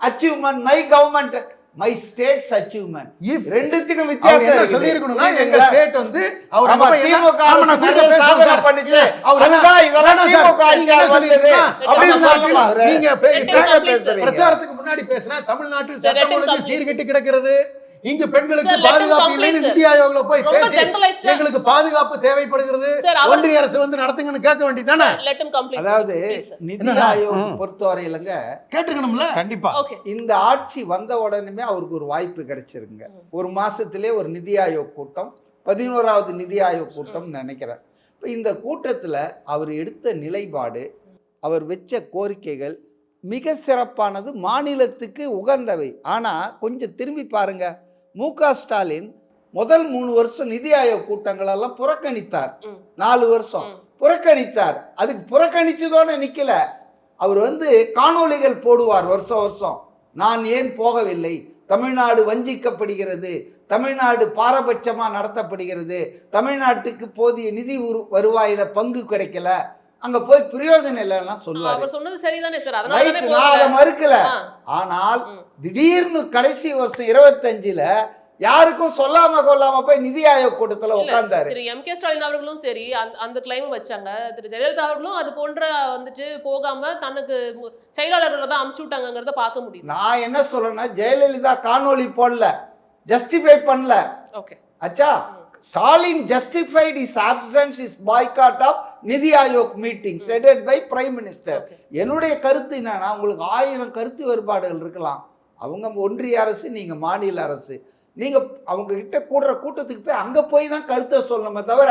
achievement, my government, my state's achievement. If ரெண்டுத்துக்கும் அவங்க வித்தியாசம் என்ன இருக்குது. சொல்லிருக்கணும்னா, எங்க புரியுதுங்களா? ஸ்டேட் வந்து அவர் ஆமா, அப்ப என்ன- திமுக ஆமா, அரசு நான் நிறைய குறிப்பா பேசுறேன் சாதனை சார். பண்ணுச்சு. அவர் அதுதான் இதெல்லாம் வேணாம் திமுக சார். நீங்க ஆட்சியால் என்ன வந்தது சொல்லிருக்கீங்கன்னா, அப்படின்னு சொல்லலாமா அவரு? நீங்க என்னங்க பேசுறீங்க? பிரச்சாரத்துக்கு முன்னாடி பேசினா தமிழ்நாட்டில் Sir, let him சட்டம் ஒழுங்கு complete. சீர்கெட்டு கிடக்கிறது, இங்க பெண்களுக்கு Sir, let him பாதுகாப்பு complete, இல்லைன்னு sir. நிதி ஆயோக்ல போய் ரொம்ப பேசி generalized ஆ- எங்களுக்கு பாதுகாப்பு தேவைப்படுகிறது, Sir, அவர்- ஒன்றிய அரசு வந்து நடத்துங்கன்னு கேட்க வேண்டியதானே? லெட் ஹிம் கம்ப்ளீட் அதாவது Please, sir. நிதி என்னடா? ஆயோக் பொறுத்தவரையிலங்க கேட்டுக்கணும்ல. கண்டிப்பா. ஓகே இந்த ஆட்சி வந்த உடனே அவருக்கு ஒரு வாய்ப்பு கிடைச்சிருங்க. ஒரு மாசத்திலே ஒரு நிதி ஆயோக் கூட்டம், 11வது நிதி ஆயோக் கூட்டம் நினைக்கிறேன். இப்போ இந்த கூட்டத்தில் அவர் எடுத்த நிலைப்பாடு, அவர் வச்ச கோரிக்கைகள் மிக சிறப்பானது, மாநிலத்துக்கு உகந்தவை. ஆனால் கொஞ்சம் திரும்பி பாருங்க, மு.க. ஸ்டாலின் முதல் 3 வருஷம் நிதி ஆயோக் கூட்டங்களெல்லாம் புறக்கணித்தார். 4 வருஷம் புறக்கணித்தார். அதுக்கு புறக்கணிச்சதோட நிக்கல, அவர் வந்து காணொளிகள் போடுவார் வருஷம் வருஷம். நான் ஏன் போகவில்லை, தமிழ்நாடு வஞ்சிக்கப்படுகிறது, தமிழ்நாடு பாரபட்சமா நடத்தப்படுகிறது, தமிழ்நாட்டுக்கு போதிய நிதி வருவாயில பங்கு கிடைக்கல, அங்க போய் பிரயோஜனம் இல்லைன்னா சொல்லுவாரு. அவர் சொன்னது சரிதானே சார், அதனால ரைட், தானே நான் அதை போகல. மறுக்கல. ஆ. ஆனால் திடீர்னு கடைசி வருஷம் 25ல யாருக்கும் சொல்லாம கொள்ளாம போய் நிதி ஆயோக் கூட்டத்துல இல்ல, உட்கார்ந்தாரு. திரு எம்.கே. ஸ்டாலின் அவர்களும் சரி அந்த கிளைம் வச்சாங்க. திரு ஜெயலலிதா அவர்களும் அது போன்ற வந்துட்டு போகாம தனக்கு செயலாளர்களை தான் அமுச்சு விட்டாங்கிறத பார்க்க முடியுது. நான் என்ன சொல்றேன்னா, ஜெயலலிதா காணொளி போடல, ஜஸ்டிஃபை பண்ணல. ஓகே அச்சா, Stalin justified his absence, his boycott of நிதி Aayog meeting headed by prime minister. என்னுடைய கருத்து என்னன்னா, உங்களுக்கு 1000 கருத்து வேறுபாடுகள் இருக்கலாம். அவங்க ஒன்றிய அரசு, நீங்க மாநில அரசு, நீங்க அவங்க கிட்ட கூடுற கூட்டத்துக்கு போய் அங்க போய் தான் கருத்தை சொல்லணுமே தவிர,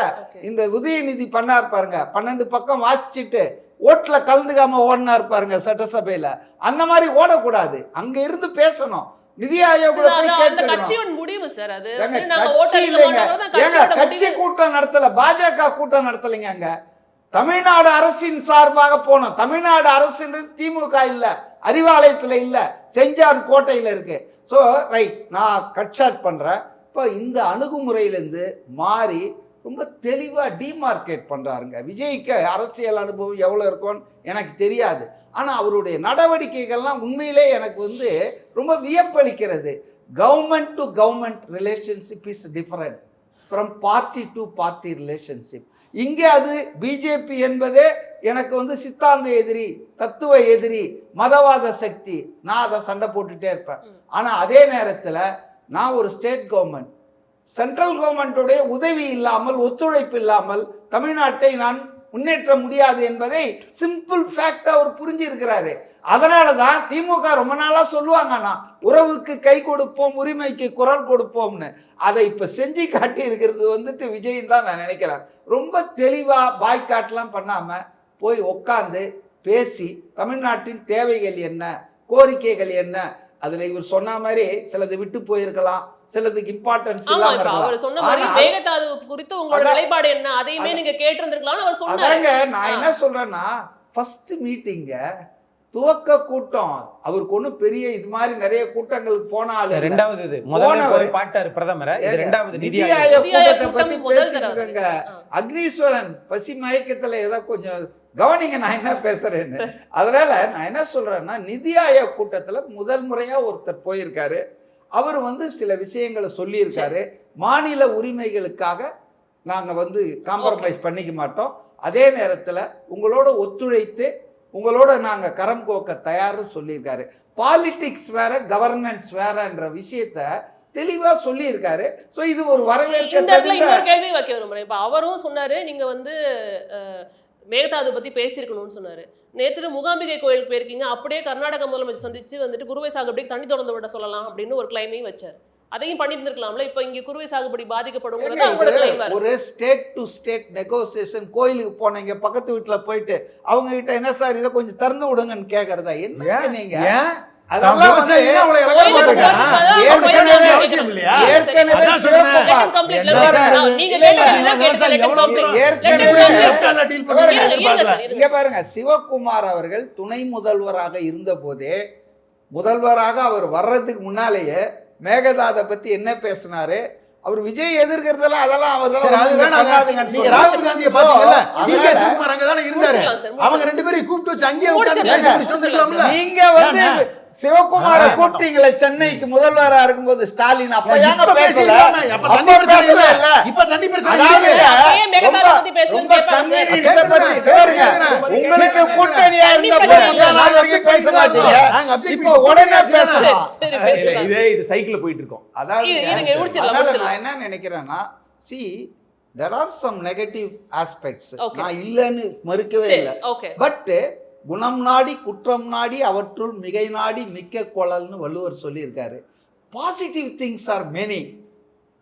இந்த உதயநிதி பண்ணார் பாருங்க, 12 பக்கம் வாசிச்சுட்டு ஓட்டுல கலந்துக்காம ஓடினார் பாருங்க சட்டசபையில, அந்த மாதிரி ஓடக்கூடாது. அங்க இருந்து பேசணும். நிதி ஆயோக்ல போய் அந்த கேட்கணும். கட்சியோட முடிவு சார் அது. ஏங்க, நாங்க கட்சி ஓட்டு இல்லைங்க. மாட்டோம்ங்கறது ஏங்க, கட்சியோட கட்சி முடிவு. கூட்டம் நடத்தல, பாஜக கூட்டம் நடத்தலைங்க. அங்க தமிழ்நாடு அரசின் சார்பாக போனோம். தமிழ்நாடு அரசுன்றது திமுக இல்ல, அறிவாலயத்துல இல்ல, செஞ்சார் கோட்டையில இருக்கு. ஸோ ரைட், நான் கட் ஷாட் பண்றேன். இப்போ இந்த அணுகுமுறையிலேருந்து மாறி ரொம்ப தெளிவாக டிமார்க்கேட் பண்ணுறாருங்க. விஜய்க்கு அரசியல் அனுபவம் எவ்வளோ இருக்கும்னு எனக்கு தெரியாது, ஆனால் அவருடைய நடவடிக்கைகள்லாம் உண்மையிலே எனக்கு வந்து ரொம்ப வியப்பளிக்கிறது. Government to government relationship is different from party to party relationship. இங்கே அது பிஜேபி என்பதே எனக்கு வந்து சித்தாந்த எதிரி, தத்துவ எதிரி, மதவாத சக்தி, நான் அதை சண்டை போட்டுட்டே இருப்பேன். ஆனால் அதே நேரத்தில் நான் ஒரு ஸ்டேட் கவர்மெண்ட், சென்ட்ரல் கவர்மெண்ட்டுடைய உதவி இல்லாமல், ஒத்துழைப்பு இல்லாமல் தமிழ்நாட்டை நான் முன்னேற்ற முடியாது என்பதை சிம்பிள் ஃபேக்ட் அவர் புரிஞ்சிருக்கிறாரு. அதனால தான் திமுக ரொம்ப நாளாக சொல்லுவாங்கன்னா, உறவுக்கு கை கொடுப்போம், உரிமைக்கு குரல் கொடுப்போம்னு. அதை இப்போ செஞ்சு காட்டி இருக்கிறது வந்துட்டு விஜய் தான் நான் நினைக்கிறேன். ரொம்ப தெளிவாக பாய்காட்லாம் பண்ணாமல் போய் உட்காந்து பேசி தமிழ்நாட்டின் தேவைகள் என்ன, கோரிக்கைகள் என்ன, அதுல இவர் சொன்ன மாதிரி சிலது விட்டு போயிருக்கலாம், சிலதுக்கு இம்பார்ட்டன்ஸ் இல்லாம இருக்கலாம். அவர் சொன்ன மாதிரி மேகதாது குறித்து உங்களோட நிலைப்பாடு என்ன, அதையுமே நீங்க கேட்டிருந்திருக்கலாம்னு அவர் சொன்னாரு. அதாங்க நான் என்ன சொல்றேன்னா, ஃபர்ஸ்ட் மீட்டிங்க துவக்க கூட்டம், அவருக்கு ஒன்றும் பெரிய இது மாதிரி நிறைய கூட்டங்களுக்கு போனாலும், ரெண்டாவது இது முதல்ல போய் பாட்டாரு பிரதமரை, இது ரெண்டாவது நிதி ஆயோக் கூட்டத்தை பத்தி முதல் பேசிருக்காங்க. அக்னீஸ்வரன் பசி மயக்கத்துல ஏதோ கொஞ்சம் கவனிங்க நான் என்ன பேசுறேன்னு. அதனால நான் என்ன சொல்றேன்னா, நிதி ஆயோக் கூட்டத்துல முதல் முறையா ஒருத்தர் போயிருக்காரு. அவர் வந்து சில விஷயங்களை சொல்லியிருக்காரு. மாநில உரிமைகளுக்காக நாங்க வந்து காம்ப்ரமைஸ் பண்ணிக்க மாட்டோம், அதே நேரத்துல உங்களோட ஒத்துழைத்து உங்களோட நாங்க கரம் கோக்க தயார்னு சொல்லியிருக்காரு. பாலிடிக்ஸ் வேற, கவர்னன்ஸ் வேறன்ற விஷயத்த தெளிவா சொல்லியிருக்காரு. ஸோ இது ஒரு வரவேற்க. இந்த இடத்துல இன்னொரு கேள்வி வைக்க விரும்புறேன். இப்ப அவரும் சொன்னாரு, நீங்க வந்து மேகதாது பத்தி பேசியிருக்கணும்னு சொன்னாரு. நேற்று மூகாம்பிகை கோயிலுக்கு போயிருக்கீங்க, அப்படியே கர்நாடக முதலமைச்சர் சந்திச்சு வந்துட்டு குறுவை சாகுபடி தண்ணி திறந்து விட சொல்லலாம் அப்படின்னு ஒரு கிளைமையும் வச்சார். அதையும் பண்ணியிருந்திருக்கலாம்ல. இப்ப இங்க குறுவை சாகுபடி பாதிக்கப்படும். ஒரு ஸ்டேட் டு ஸ்டேட் நெகோசியேஷன். கோயிலுக்கு போனீங்க, பக்கத்து வீட்டுல போயிட்டு அவங்க கிட்ட என்ன சார் இதை கொஞ்சம் திறந்து விடுங்கன்னு கேக்குறதா என்ன? நீங்க அதெல்லாம் வந்து விவசாயின்னா அவளை இறக்க கோயிலுக்கு மாட்டாங்க. போறதுக்கு அவனுக்கு பதிலா வேண்டிய கோயிலுக்கு அவசியம் இல்லையா? ஏற்கனவே அதான் சொல்றேன். சிவகுமார் complaint என்ன letter சார் நான் நீங்க இல்ல, இல்ல, கேட்டதெல்லாம் விவசாயி கேட்டு எவ்வளவு complaint. ஏற்கனவே Let him விவசாயில complain. deal பண்ணி இருங்க, இருங்க சார், இங்க இருங்க. பாருங்க, சிவகுமார் அவர்கள் துணை முதல்வராக இருந்த போதே முதல்வராக அவர் வர்றதுக்கு முன்னாலேயே மேகதாதை பத்தி என்ன பேசினாரு, அவர் விஜய் எதிர்க்கிறதெல்லாம் அதெல்லாம் சரி, அது வேணாங்க. நீங்க ராகுல் காந்தியை பாத்தீங்கல்ல? DK அதனால சிவகுமார் அங்கதானே இருந்தாரு. முடிச்சிடலாம் சார், முடிச்சிடலாம். அவங்க 2 பேரையும் கூப்பிட்டு வச்சு அங்கேயே உட்கார்ந்து முடிச்சிடலாம் பேசி சார், முடிச்சிடலாம்ல? நீங்க வந்து சிவகுமாரை கூப்பிட்டீங்களே சென்னைக்கு முதல்வரா இருக்கும்போது ஸ்டாலின் அப்ப ஏங்க இப்ப பேசல? பேசிடலாமே. அப்ப தண்ணி அப்ப பிரச்சனை பேசல இல்ல. இப்ப தண்ணி பிரச்சனை அதாவது இல்ல. ஏன் மேகதாதை பத்தி பேசுறேன்னு ரொம்ப கேட்பாங்க சார். convenience பத்தி பாருங்க. உங்களுக்கு கூட்டணியா இருந்தப்போ பிரச்சனை முந்தா இல்ல. நாள் வரைக்கும் பேச மாட்டீங்க, நாங்க object இப்போ உடனே சரி, பேசலாம். சரி, பேசலாம். இது சைக்கிள்ல போயிட்டு இருக்கோம். அதாவது இருங்க, முடிச்சிடலாம், அதனால முடிச்சிடலாம். நான் என்ன நினைக்கிறேன்னா, see there are some negative aspects. Okay. நான் இல்லைன்னு மறுக்கவே சரி, இல்லை, okay. பட் குணம் நாடி குற்றம் நாடி அவற்றுள் மிகை நாடி மிக்க குழல்னு வள்ளுவர் சொல்லியிருக்காரு. Positive things are many,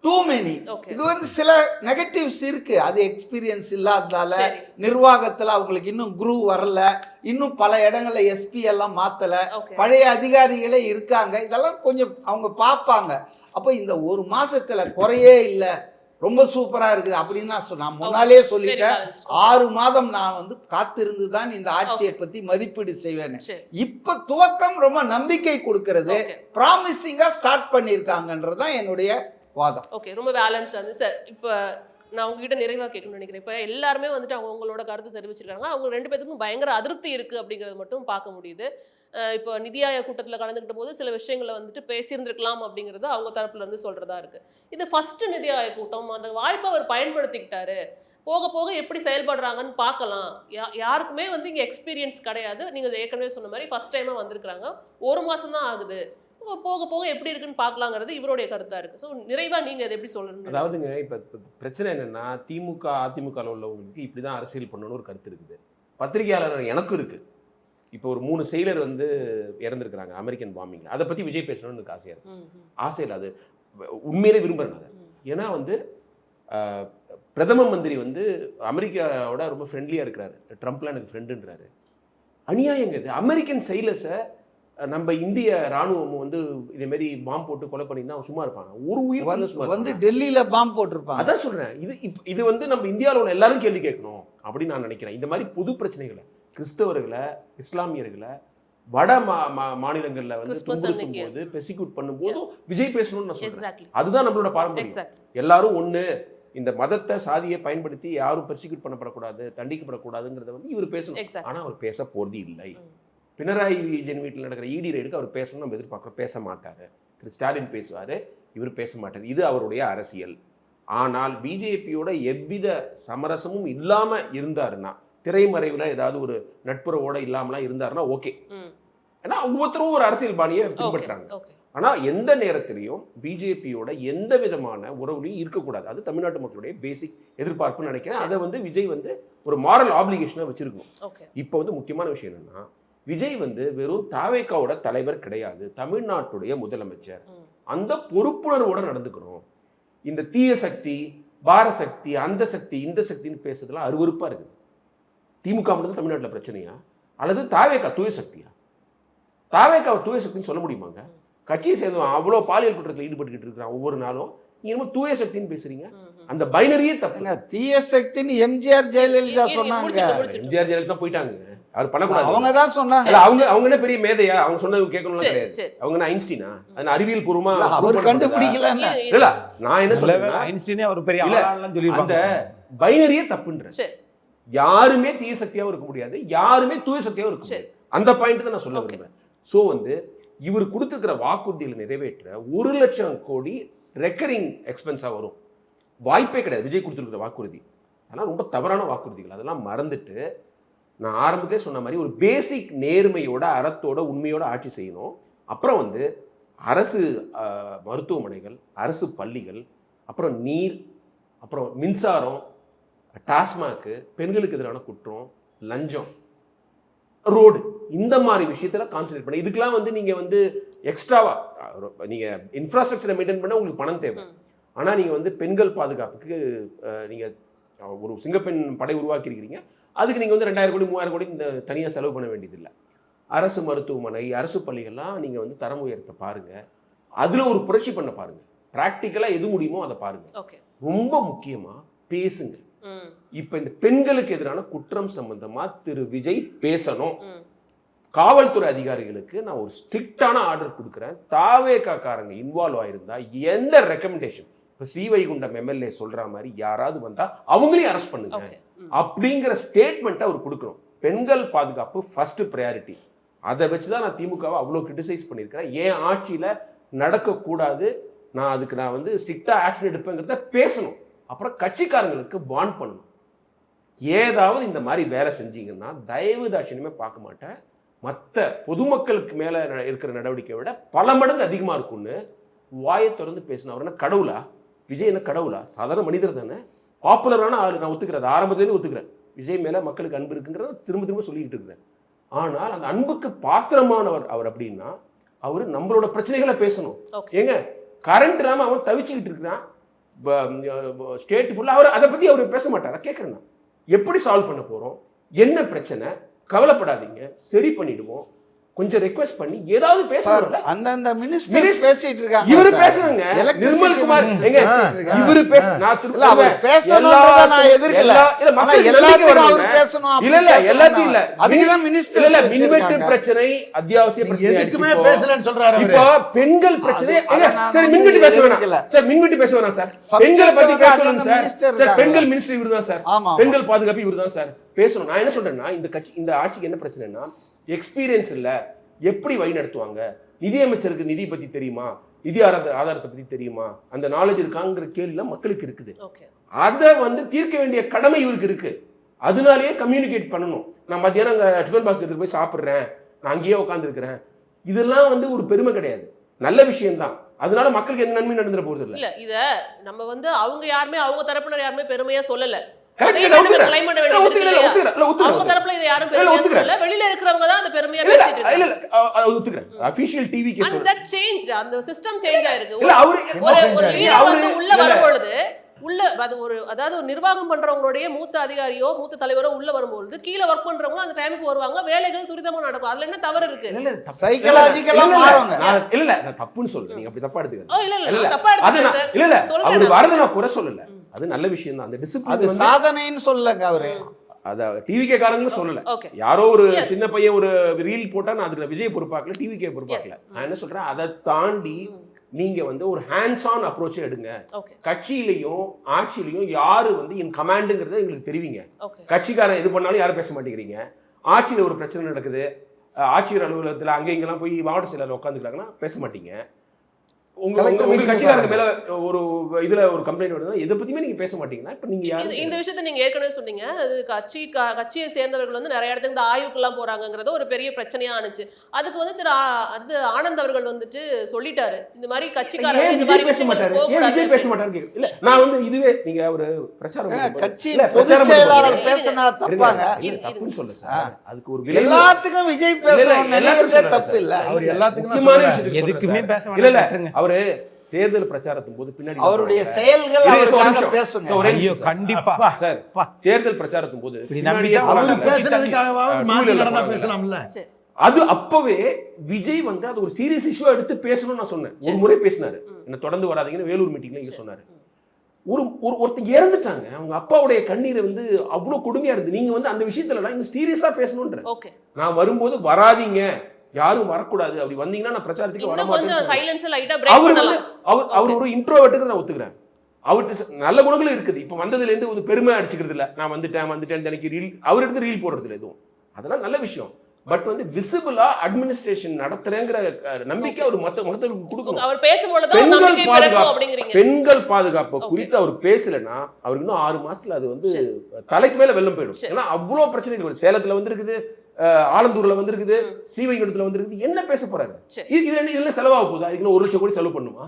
too many. Okay. இது வந்து சில நெகட்டிவ்ஸ் இருக்கு, அது எக்ஸ்பீரியன்ஸ் இல்லாததால, சரி. நிர்வாகத்துல அவங்களுக்கு இன்னும் குரூ வரல, இன்னும் பல இடங்கள்ல எஸ்பி எல்லாம் மாத்தல, Okay. பழைய அதிகாரிகளே இருக்காங்க, இதெல்லாம் கொஞ்சம் அவங்க பார்ப்பாங்க. அப்போ இந்த ஒரு மாசத்துல குறையே இல்லை, ரொம்ப சூப்பரா இருக்குது அப்படின்னு நான் முன்னாலே சொல்லிட்டேன். Very balanced. 6 மாதம் நான் வந்து காத்திருந்து தான் இந்த ஆட்சியை பத்தி மதிப்பீடு செய்வேன். சரி. இப்ப துவக்கம் ரொம்ப நம்பிக்கை கொடுக்கிறது, Okay. ப்ராமிசிங்கா ஸ்டார்ட் பண்ணியிருக்காங்கன்றதுதான் என்னுடைய வாதம். ஓகே, ரொம்ப பேலன்ஸ் வந்து சார். இப்போ நான் உங்ககிட்ட நிறைவா கேட்கணும்னு நினைக்கிறேன். இப்போ எல்லாருமே வந்துட்டு அவங்களோட கருத்து தெரிவிச்சிருக்காங்க. அவங்க 2 பேத்துக்கும் பயங்கர அதிருப்தி இருக்கு அப்படிங்கிறது மட்டும் பார்க்க முடியுது. இப்போ நிதி ஆயோக் கூட்டத்தில் கலந்துக்கிட்ட போது சில விஷயங்களை வந்துட்டு பேசியிருந்திருக்கலாம் அப்படிங்கிறது அவங்க தரப்புல இருந்து சொல்றதா இருக்கு. இது ஃபர்ஸ்ட் நிதி ஆயோக் கூட்டம், அந்த வாய்ப்பை அவர் பயன்படுத்திக்கிட்டாரு. போக போக எப்படி செயல்படுறாங்கன்னு பார்க்கலாம். யாருக்குமே வந்து இங்கே எக்ஸ்பீரியன்ஸ் கிடையாது. நீங்கள் ஏற்கனவே சொன்ன மாதிரி ஃபர்ஸ்ட் டைமாக வந்திருக்கிறாங்க, 1 மாதம் தான் ஆகுது. போக போக எப்படி இருக்குன்னு பார்க்கலாங்கிறது இவருடைய கருத்தா இருக்கு. ஸோ நிறைவா நீங்க அதை எப்படி சொல்லணும்? அதாவதுங்க இப்போ பிரச்சனை என்னன்னா, திமுக அதிமுக உள்ளவங்களுக்கு இப்படி தான் அரசியல் பண்ணணும்னு ஒரு கருத்து இருக்குது. பத்திரிகையாளர் எனக்கும் இருக்கு. இப்போ ஒரு 3 செயலர் வந்து இறந்துருக்கிறாங்க அமெரிக்கன் பாம்பிங்ல. அதை பற்றி விஜய் பேசணும்னு எனக்கு ஆசையாக இருக்கு. ஆசையில் அது உண்மையிலே விரும்புகிறேன் அதை. ஏன்னா வந்து பிரதம மந்திரி வந்து அமெரிக்காவோட ரொம்ப ஃப்ரெண்ட்லியாக இருக்கிறாரு. ட்ரம்ப்லாம் எனக்கு ஃப்ரெண்டுன்றாரு. அநியாயங்க இது. அமெரிக்கன் செயலர்ஸை நம்ம இந்திய ராணுவம் வந்து இதேமாரி பாம்பு போட்டு கொலை பண்ணியிருந்தா அவன் சும்மா இருப்பாங்க. ஒரு உயிர் வந்து டெல்லியில பாம்பு போட்டிருப்பாங்க. அதான் சொல்கிறேன். இது வந்து நம்ம இந்தியாவில் உள்ள எல்லாரும் கேள்வி கேட்கணும் அப்படின்னு நான் நினைக்கிறேன். இந்த மாதிரி புது பிரச்சனைகளை கிறிஸ்தவர்களை இஸ்லாமியர்களை வட மாநிலங்களில் வந்து துன்புறுத்தும் போது பெர்சிக்யூட் பண்ணும்போதும் விஜய் பேசணும்னு நான் சொல்றேன். அதுதான் நம்மளோட பாரம்பரியம். எல்லாரும் ஒன்று, இந்த மதத்தை சாதியை பயன்படுத்தி யாரும் பெர்சிக்யூட் பண்ணப்படக்கூடாது, தண்டிக்கப்படக்கூடாதுங்கிறத வந்து இவர் பேசணும். ஆனால் அவர் பேச போறது இல்லை. பினராயி விஜயன் வீட்டில் நடக்கிற இடி ரைடுக்கு அவர் பேசணும்னு நம்ம எதிர்பார்க்குறோம். பேச மாட்டார். திரு ஸ்டாலின் பேசுவார், இவர் பேச மாட்டார். இது அவருடைய அரசியல். ஆனால் பிஜேபியோட எவ்வித சமரசமும் இல்லாமல் இருந்தாருன்னா, திரைமறைவில் ஏதாவது ஒரு நட்புறவோட இல்லாமலாம் இருந்தாருன்னா ஓகே. ஏன்னா ஒவ்வொருத்தரும் ஒரு அரசியல் பாணியை பின்பற்றுறாங்க. ஆனால் எந்த நேரத்திலையும் பிஜேபியோட எந்த விதமான உறவுலையும் இருக்கக்கூடாது. அது தமிழ்நாட்டு மக்களுடைய பேசிக் எதிர்பார்ப்புன்னு நினைக்கிறேன். அதை வந்து விஜய் வந்து ஒரு மாரல் ஆப்ளிகேஷனாக வச்சிருக்கணும். இப்போ வந்து முக்கியமான விஷயம் என்னன்னா, விஜய் வந்து வெறும் தாவேகாவோட தலைவர் கிடையாது, தமிழ்நாட்டுடைய முதலமைச்சர். அந்த பொறுப்புணர்வோட நடந்துக்கணும். இந்த தீய சக்தி, பாரசக்தி, அந்த சக்தி, இந்த சக்தின்னு பேசுறதுலாம் அருவருப்பாக இருக்குது. திமுக மட்டும் தமிழ்நாட்டில் பிரச்சனையா அல்லது தாவேகா தூய சக்தியா? தாவேகாவை தூய சக்தின்னு சொல்ல முடியுமாங்க? கட்சியை சேர்ந்தவன் அவ்வளோ பாலியல் குற்றத்தில் ஈடுபட்டுக்கிட்டு இருக்கிறான் ஒவ்வொரு நாளும். நீங்க என்ன தூய சக்தின்னு பேசுறீங்க? அந்த பைனரியே தப்புங்க. தீய சக்தின்னு எம்ஜிஆர் ஜெயலலிதா சொன்னாங்க. எம்ஜிஆர் ஜெயலலிதா போயிட்டாங்க, அவர் பண்ணக்கூடாது. அவங்க தான் சொன்னாங்க. அவங்க என்ன பெரிய மேதையா? அவங்க சொன்னது கேட்கணும்லாம் கிடையாது. அவங்க என்ன ஐன்ஸ்டீனா? அது அறிவியல் பூர்வமா அவர் கண்டுபிடிக்கல. இல்ல, நான் என்ன சொல்றேன், ஐன்ஸ்டீனே அவர் பெரிய ஆளான்னு சொல்லிருப்பாங்க. அந்த பைனரியே தப்புன்றேன். யாருமே தீய சக்தியாவும் இருக்க முடியாது, யாருமே தூய சக்தியாவும் இருக்க முடியாது. அந்த பாயிண்ட் தான் நான் சொல்ல விரும்புறேன். ஸோ வந்து இவர் கொடுத்துருக்கிற வாக்குறுதிகளை நிறைவேற்ற 1 லட்சம் கோடி ரெக்கரிங் எக்ஸ்பென்ஸாக வரும். வாய்ப்பே கிடையாது விஜய் கொடுத்துருக்கிற வாக்குறுதி. அதெல்லாம் ரொம்ப தவறான வாக்குறுதிகள். அதெல்லாம் மறந்துட்டு நான் ஆரம்பத்திலே சொன்ன மாதிரி ஒரு பேசிக் நேர்மையோட, அறத்தோட, உண்மையோட ஆட்சி செய்யணும். அப்புறம் வந்து அரசு மருத்துவமனைகள், அரசு பள்ளிகள், அப்புறம் நீர், அப்புறம் மின்சாரம், டாஸ்மாக்கு, பெண்களுக்கு எதிரான குற்றம், லஞ்சம், ரோடு, இந்த மாதிரி விஷயத்தில் கான்சன்ட்ரேட் பண்ணி இதுக்கெல்லாம் வந்து நீங்கள் வந்து எக்ஸ்ட்ராவாக நீங்கள் இன்ஃப்ராஸ்ட்ரக்சரை மெயின்டைன் பண்ண உங்களுக்கு பணம் தேவை. ஆனால் நீங்கள் வந்து பெண்கள் பாதுகாப்புக்கு நீங்கள் ஒரு சிங்கப்பெண் படை உருவாக்கியிருக்கிறீங்க, அதுக்கு நீங்கள் வந்து 2000 கோடி 3000 கோடி இந்த தனியாக செலவு பண்ண வேண்டியதில்லை. அரசு மருத்துவமனை, அரசு பள்ளிகள்லாம் நீங்க வந்து தரம் உயர்த்த பாருங்க. அதுல ஒரு புரட்சி பண்ண பாருங்க. பிராக்டிக்கலா எது முடியுமோ அதை பாருங்க. ஓகே. ரொம்ப முக்கியமா பேசுங்க. இப்ப இந்த பெண்களுக்கு எதிரான குற்றம் சம்பந்தமா திரு விஜய் பேசணும். காவல்துறை அதிகாரிகளுக்கு நான் ஒரு ஸ்ட்ரிக்டான ஆர்டர் கொடுக்குறேன். தாவேகாக்காரங்க இன்வால்வ் ஆயிருந்தா எந்த ரெக்கமெண்டேஷன், இப்போ ஸ்ரீவைகுண்டம் எம்எல்ஏ சொல்ற மாதிரி யாராவது வந்தா அவங்களையும் அரெஸ்ட் பண்ணுங்க அப்படிங்கிற ஸ்டேட்மெண்ட்டை அவர் கொடுக்கணும். பெண்கள் பாதுகாப்பு ஃபர்ஸ்ட் ப்ரையாரிட்டி. அதை வச்சுதான் நான் திமுகவை அவ்வளோ கிரிட்டிசைஸ் பண்ணியிருக்கிறேன். ஏன் ஆட்சியில நடக்கக்கூடாது, நான் வந்து ஸ்ட்ரிக்டா ஆக்ஷன் எடுப்பேங்கிறத பேசணும். அப்புறம் கட்சிக்காரங்களுக்கு வார்ன் பண்ணணும். ஏதாவது இந்த மாதிரி வேலை செஞ்சீங்கன்னா தயவு தாட்சியமே பார்க்க மாட்டேன், மற்ற பொதுமக்களுக்கு மேலே இருக்கிற நடவடிக்கையை விட பல மடங்கு அதிகமாக இருக்கும்னு வாயை திறந்து பேசணும். அவர் என்ன கடவுளா? விஜய் என்ன கடவுளா? சாதாரண மனிதர் தானே, பாப்புலரான ஆள். நான் ஒத்துக்கிறேன், ஆரம்பத்துலேருந்து ஒத்துக்கிறேன். விஜய் மேலே மக்களுக்கு அன்பு இருக்குங்கிறத திரும்ப திரும்ப சொல்லிக்கிட்டு இருக்கிறேன். ஆனால் அந்த அன்புக்கு பாத்திரமானவர் அவர் அப்படின்னா அவர் நம்மளோட பிரச்சனைகளை பேசணும். ஏங்க கரண்ட் இல்லாமல் அவன் தவிச்சுக்கிட்டு இருக்கிறான் ஸ்டேட் ஃபுல்லாக. அவர் அதை பற்றி அவர் பேச மாட்டாரா? கேட்குறேன் நான். எப்படி சால்வ் பண்ண போகிறோம், என்ன பிரச்சனை, கவலைப்படாதீங்க, சரி பண்ணிடுவோம். கொஞ்சம் ரெக்வெஸ்ட் பண்ணி ஏதாவது பேசணும்ல. அந்தந்த மினிஸ்டர் பேசிட்டு இருக்காங்க. இவரு பேசுறாங்க, நிர்மல் குமார் எங்க இவரு பேச, நான் இல்ல அவர் பேசணும்ன்றத நான் எதிர்க்கல. ஆனா எல்லாத்துக்கும் அவர் பேசணும். இல்ல இல்ல எல்லாத்தையும் இல்ல, அதுதான் மினிஸ்டர் இல்ல மின்வெட்டு பிரச்சனை அத்தியாவசிய பிரச்சனை. எதுக்குமே பேசலன்னு சொல்றாரு அவரு. இப்போ பெண்கள் பிரச்சனை. சரி மின்வெட்டு பேச வேணாம் சார், மின்வெட்டு பேச வேணாம் சார், பெண்களை பத்தி பேசணும் சார். சார் பெண்கள் மினிஸ்டர் இவர்தான் சார், பெண்கள் பாதுகாப்பு இவர்தான் சார் பேசணும். நான் என்ன சொல்றேன்னா, இந்த ஆட்சிக்கு என்ன பிரச்சனைனா எக்ஸ்பீரியன்ஸ் இல்ல, எப்படி வழி நடத்துவாங்க, நிதியமைச்சருக்கு நிதி பத்தி தெரியுமா, நிதி ஆதாரத்தை பத்தி தெரியுமா, அந்த நாலேஜ் இருக்காங்கிற கேள்விலாம் மக்களுக்கு இருக்குது. அதை வந்து தீர்க்க வேண்டிய கடமை இவருக்கு இருக்கு. அதனாலேயே கம்யூனிகேட் பண்ணணும். நான் மத்தியானம் அங்கே டிஃபன் பாக்ஸ் எடுத்து போய் சாப்பிட்றேன், நான் அங்கேயே உட்காந்துருக்கிறேன், இதெல்லாம் வந்து ஒரு பெருமை கிடையாது, நல்ல விஷயம்தான். அதனால மக்களுக்கு எந்த நன்மை நடந்துட போறது இல்ல. இத நம்ம வந்து அவங்க யாருமே, அவங்க தரப்பினர் யாருமே பெருமையா சொல்லல. வெளியில இருக்கிறவங்க தான் அந்த பெருமையா பேசிட்டு இருக்காங்க. Official TV case and that changed, அந்த சிஸ்டம் சேஞ்ச் ஆயிருக்கு. ஒரு லீடர் வந்து உள்ள வரும்பொழுது அது அதாவது ஒரு நிர்வாகம் பண்றவங்களுடைய மூத்த அதிகாரியோ மூத்த தலைவரோ உள்ள வரும்போது கீழே ஒர்க் பண்றவங்க அந்த டைமுக்கு வருவாங்க, வேலைகள் துரிதமா நடக்கும். அதுல என்ன தவறு இருக்கு? சைக்காலஜிக்கலா மாறுங்க. இல்ல நான் தப்புன்னு சொல்றேன், நீங்க அப்படி தப்பா எடுத்துக்கங்க. இல்ல தப்பா எடுத்துக்கங்க சார். இல்ல அவர் வரது நான் குறை சொல்லல, அது நல்ல விஷயம் தான். அந்த டிசிப்ளின் அது சாதனைன்னு சொல்லங்க அவரு. அத டிவிகே காரங்களும் சொல்லல. யாரோ ஒரு சின்ன பையன் ஒரு ரீல் போட்டா நான் அதுக்கு விஜய் பொறுப்பாக்கல, டிவிகே பொறுப்பாக்கல. நான் என்ன சொல்றேன், அதை தாண்டி நீங்க வந்து ஒரு ஹேண்ட்ஸ் ஆன் அப்ரோச் எடுங்க. கட்சியிலையும் ஆட்சியிலையும் யாரு வந்து என் கமாண்டுங்கிறத எங்களுக்கு தெரிவிங்க. கட்சிக்காரன் எது பண்ணாலும் யாரும் பேச மாட்டேங்கிறீங்க. ஆட்சியில ஒரு பிரச்சனை நடக்குது, ஆட்சியர் அலுவலகத்துல அங்க இங்கெல்லாம் போய் மாவட்ட செயலர் உட்காந்துக்கிறாங்கன்னா பேச மாட்டீங்க. உங்க கட்சிக்காரங்க மேல ஒரு இதுல ஒரு கம்ப்ளைண்ட் வருதுன்னா எதை பத்தியுமே நீங்க பேச மாட்டீங்கன்னா இப்ப நீங்க யாரு? இந்த விஷயத்தை நீங்க ஏற்கனவே சொன்னீங்க, அது கட்சியை சேர்ந்தவர்கள் வந்து நிறைய இடத்துக்கு இந்த ஆய்வுக்கெல்லாம் போறாங்கிறது ஒரு பெரிய பிரச்சனையா ஆனிச்சு. அதுக்கு வந்து திரு ஆனந்த் அவர்கள் வந்துட்டு சொல்லிட்டாரு, இந்த மாதிரி கட்சிக்காரங்க இந்த மாதிரி பேச மாட்டாரு, ஏன் விஜய் பேச மாட்டாரு? இல்ல நான் வந்து இதுவே நீங்க ஒரு பிரச்சாரம் கட்சி பொதுச் செயலாளர் பேசினா தப்பாங்க, தப்புன்னு சொல்ல சார். அதுக்கு ஒரு விலை எல்லாத்துக்கும் விஜய் பேசணும் நினைக்கிறதே தப்பு இல்ல. அவர் எல்லாத்துக்கும் எதுக்குமே பேச மாட்டாரு. அவரு தேர்தல் பிரச்சாரத்தின் போது பின்னாடி அவருடைய செயல்கள் அவருக்காக பேசுங்க. ஐயோ கண்டிப்பா சார், தேர்தல் பிரச்சாரத்தின் போது அவர் பேசுறதுக்காகவாவது மாத்தி நடந்தா பேசலாம்ல. அது அப்பவே விஜய் வந்து அது ஒரு சீரியஸ் இஷ்யூ எடுத்து பேசணும்னு நான் சொன்னேன். ஒரு முறை பேசினாரு, என்ன தொடர்ந்து வராதீங்கன்னு வேலூர் மீட்டிங்ல இங்க சொன்னாரு. ஒருத்தர் இறந்துட்டாங்க, அவங்க அப்பாவுடைய கண்ணீரை வந்து அவ்வளவு கொடுமையா இருந்து நீங்க வந்து அந்த விஷயத்துல இன்னும் சீரியஸா பேசணும்ன்ற. நான் வரும்போது வராதீங்க, யாரும் வரக்கூடாது, அப்படி வந்தீங்கன்னா நான் பிரச்சாரத்துக்கு வர மாட்டேன். அவர் ஒரு இன்ட்ரோவர்ட்டுக்கு நான் ஒத்துக்கிறேன். அவர்கிட்ட நல்ல குணங்களும் இருக்குது. இப்ப வந்ததுல இருந்து ஒரு பெருமை அடிச்சுக்கிறது இல்ல, நான் வந்துட்டேன் எனக்கு ரீல் அவர் எடுத்து ரீல் போடுறது இல்லை எதுவும், அதெல்லாம் நல்ல விஷயம். பட் வந்து விசிபிளா அட்மினிஸ்ட்ரேஷன் நடத்துறேங்கிற நம்பிக்கை அவர் மத்தவங்களுக்கு கொடுக்கணும். அவர் பேசும்போது பெண்கள் பாதுகாப்பு குறித்து அவர் பேசலன்னா அவருக்கு இன்னும் 6 மாசத்துல அது வந்து தலைக்கு மேல வெள்ளம் போயிடும். ஏன்னா அவ்வளவு பிரச்சனைகள் வருது. சேலத்துல வந்து இருக்குது, ஆலந்தூர்ல வந்திருக்குது, ஸ்ரீவைகுண்டத்துல வந்திருக்குது. என்ன பேச போறாங்க? இதுல செலவாக போகுதா? இதுக்கு 1 லட்சம் கோடி செலவு பண்ணுமா?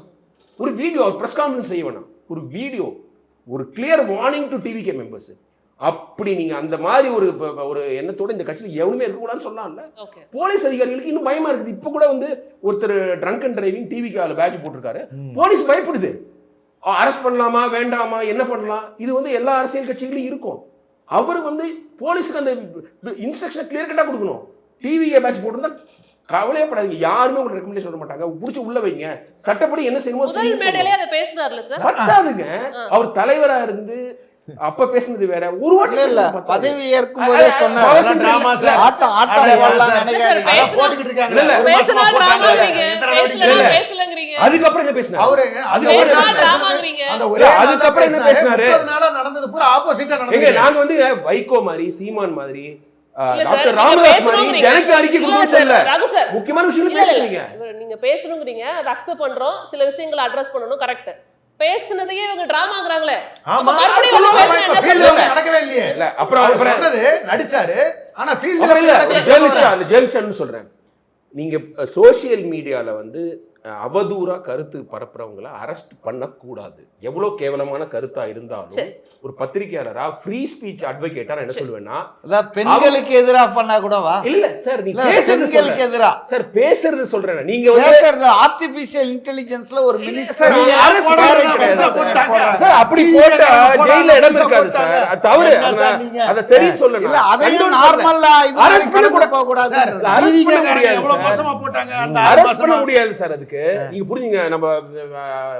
ஒரு வீடியோ பிரஸ் கான்ஃபரன்ஸ் செய்ய வேணாம், ஒரு வீடியோ, ஒரு clear warning to TVK members. அப்படி நீங்க அந்த மாதிரி ஒரு எண்ணத்தோட இந்த கட்சியில் எவனுமே இருக்கக்கூடாதுன்னு சொல்லலாம்ல. போலீஸ் அதிகாரிகளுக்கு இன்னும் பயமா இருக்குது. இப்ப கூட வந்து ஒருத்தர் ட்ரங்க் அண்ட் டிரைவிங் டிவிக்கு பேட்ச் போட்டிருக்காரு, போலீஸ் பயப்படுது. அரெஸ்ட் பண்ணலாமா வேண்டாமா, என்ன பண்ணலாம்? இது வந்து எல்லா அரசியல் கட்சிகளும் இருக்கும். அவர் வந்து போலீஸுக்கு அந்த இன்ஸ்ட்ரக்ஷனை கிளியர் கட்டா கொடுக்கணும். டிவிஏ பேட்ச் போட்டிருந்தா கவலையே படாதீங்க, யாருமே உங்களுக்கு ரெக்கமெண்டேஷன் பண்ண மாட்டாங்க. புடிச்சு உள்ள வைங்க, சட்டப்படி என்ன செய்யணுமோ முதல் மேடையிலே அதை பேசினார்ல சார். பத்தாதுங்க. அவர் தலைவரா இருந்து அப்ப பேசுனது வேற. ஒரு வாட்டி இல்ல பேசுனது பத்தாது. பதவி ஏற்கும் போதே சொன்னார். Power drama sir. ஆட்டம் வரலாம் நினைக்காதீங்க. அதான் போட்டுக்கிட்டு இருக்காங்க. இல்ல, இல்ல. ஒரு மாசமா பேசினா போட்டாங்க. டிராமாங்கிறீங்க, எந்த நடவடிக்கையும் பேசலனா இல்ல. பேசலங்கிறீங்க. அதுக்கப்புறம் என்ன பேசினாரு? அவரு அதுக்கப்புறம் பேசினா என்ன டிராமாங்கிறீங்க. அந்த ஒரே நாள் அதுக்கப்புறம் என்ன பேசினாரு? 30 நாளா நடந்தது பூரா ஆப்போசிட்டா எங்க நடந்தது. நாங்க வந்து வைகோ மாதிரி, சீமான் மாதிரி, இல்ல சார், டாக்டர் நீங்க ராமதாஸ் மாதிரி பேசணுங்கிறீங்க. எனக்கு அறிக்கை இல்ல கொடுக்கணும் சார், சொல்லல. ரகு சார், முக்கியமான விஷயம் இல்ல, இல்ல. பேசுறீங்க. நீங்க பேசணுங்கிறீங்க, அதை அக்செப்ட் பண்றோம். சில விஷயங்களை அட்ரஸ் பண்ணணும், கரெக்ட். பேசுனதையே இவங்க டிராமாங்கறாங்களே. ஆமா, மறுபடியும் ஆமா, வந்து இப்ப பேசினா field என்ன ல சொல்லுங்க? நடக்கவே இல்லையே. இல்ல, அப்புறம் அவர் அப்புறம் சொன்னது நடிச்சாரு, ஆனா ஃபீல்ட்ல அப்புறம் இல்ல, ஜேர்னலிஸ்ட் சொல்றேன். நீங்க சோசியல் மீடியால வந்து அவதூறா கருத்து பரப்புறவங்களை அரெஸ்ட் பண்ணக்கூடாது. எவ்வளவு கேவலமான கருத்தா இருந்தாலும் சரி. ஒரு பத்திரிகையாளரா ஃப்ரீ ஸ்பீச் அட்வொகேட்டா நான் என்ன சொல்லுவேன்னா, அதான் பெண்களுக்கு எதிராக பண்ணா கூடவா? இல்ல சார், நீ இல்ல, பேசுறது பெண்களுக்கு சொல்றேன். எதிரா சார் பேசுறது சொல்றேன். நீங்க வந்து பேசுறது ஆர்டிபிஷியல் இன்டெலிஜென்ஸ்ல ஒரு சார், மினிஸ்டர் நீங்க arrest பண்ண கிடையாது சார். அப்படி போட்டா ஜெயில இடம் இருக்காது சார். அது தவறு. அத சரின்னு இல்ல சொல்லணும். அதையும் நார்மலா இது Arrest கடந்து பண்ண போக கூடாது. arrest பண்ண முடியாது எவ்வளவு சார். மோசமா போட்டாங்க அந்த அரெஸ்ட் பண்ண முடியாது சார். அதுக்கு நீங்க புரிஞ்சுங்க. நம்ம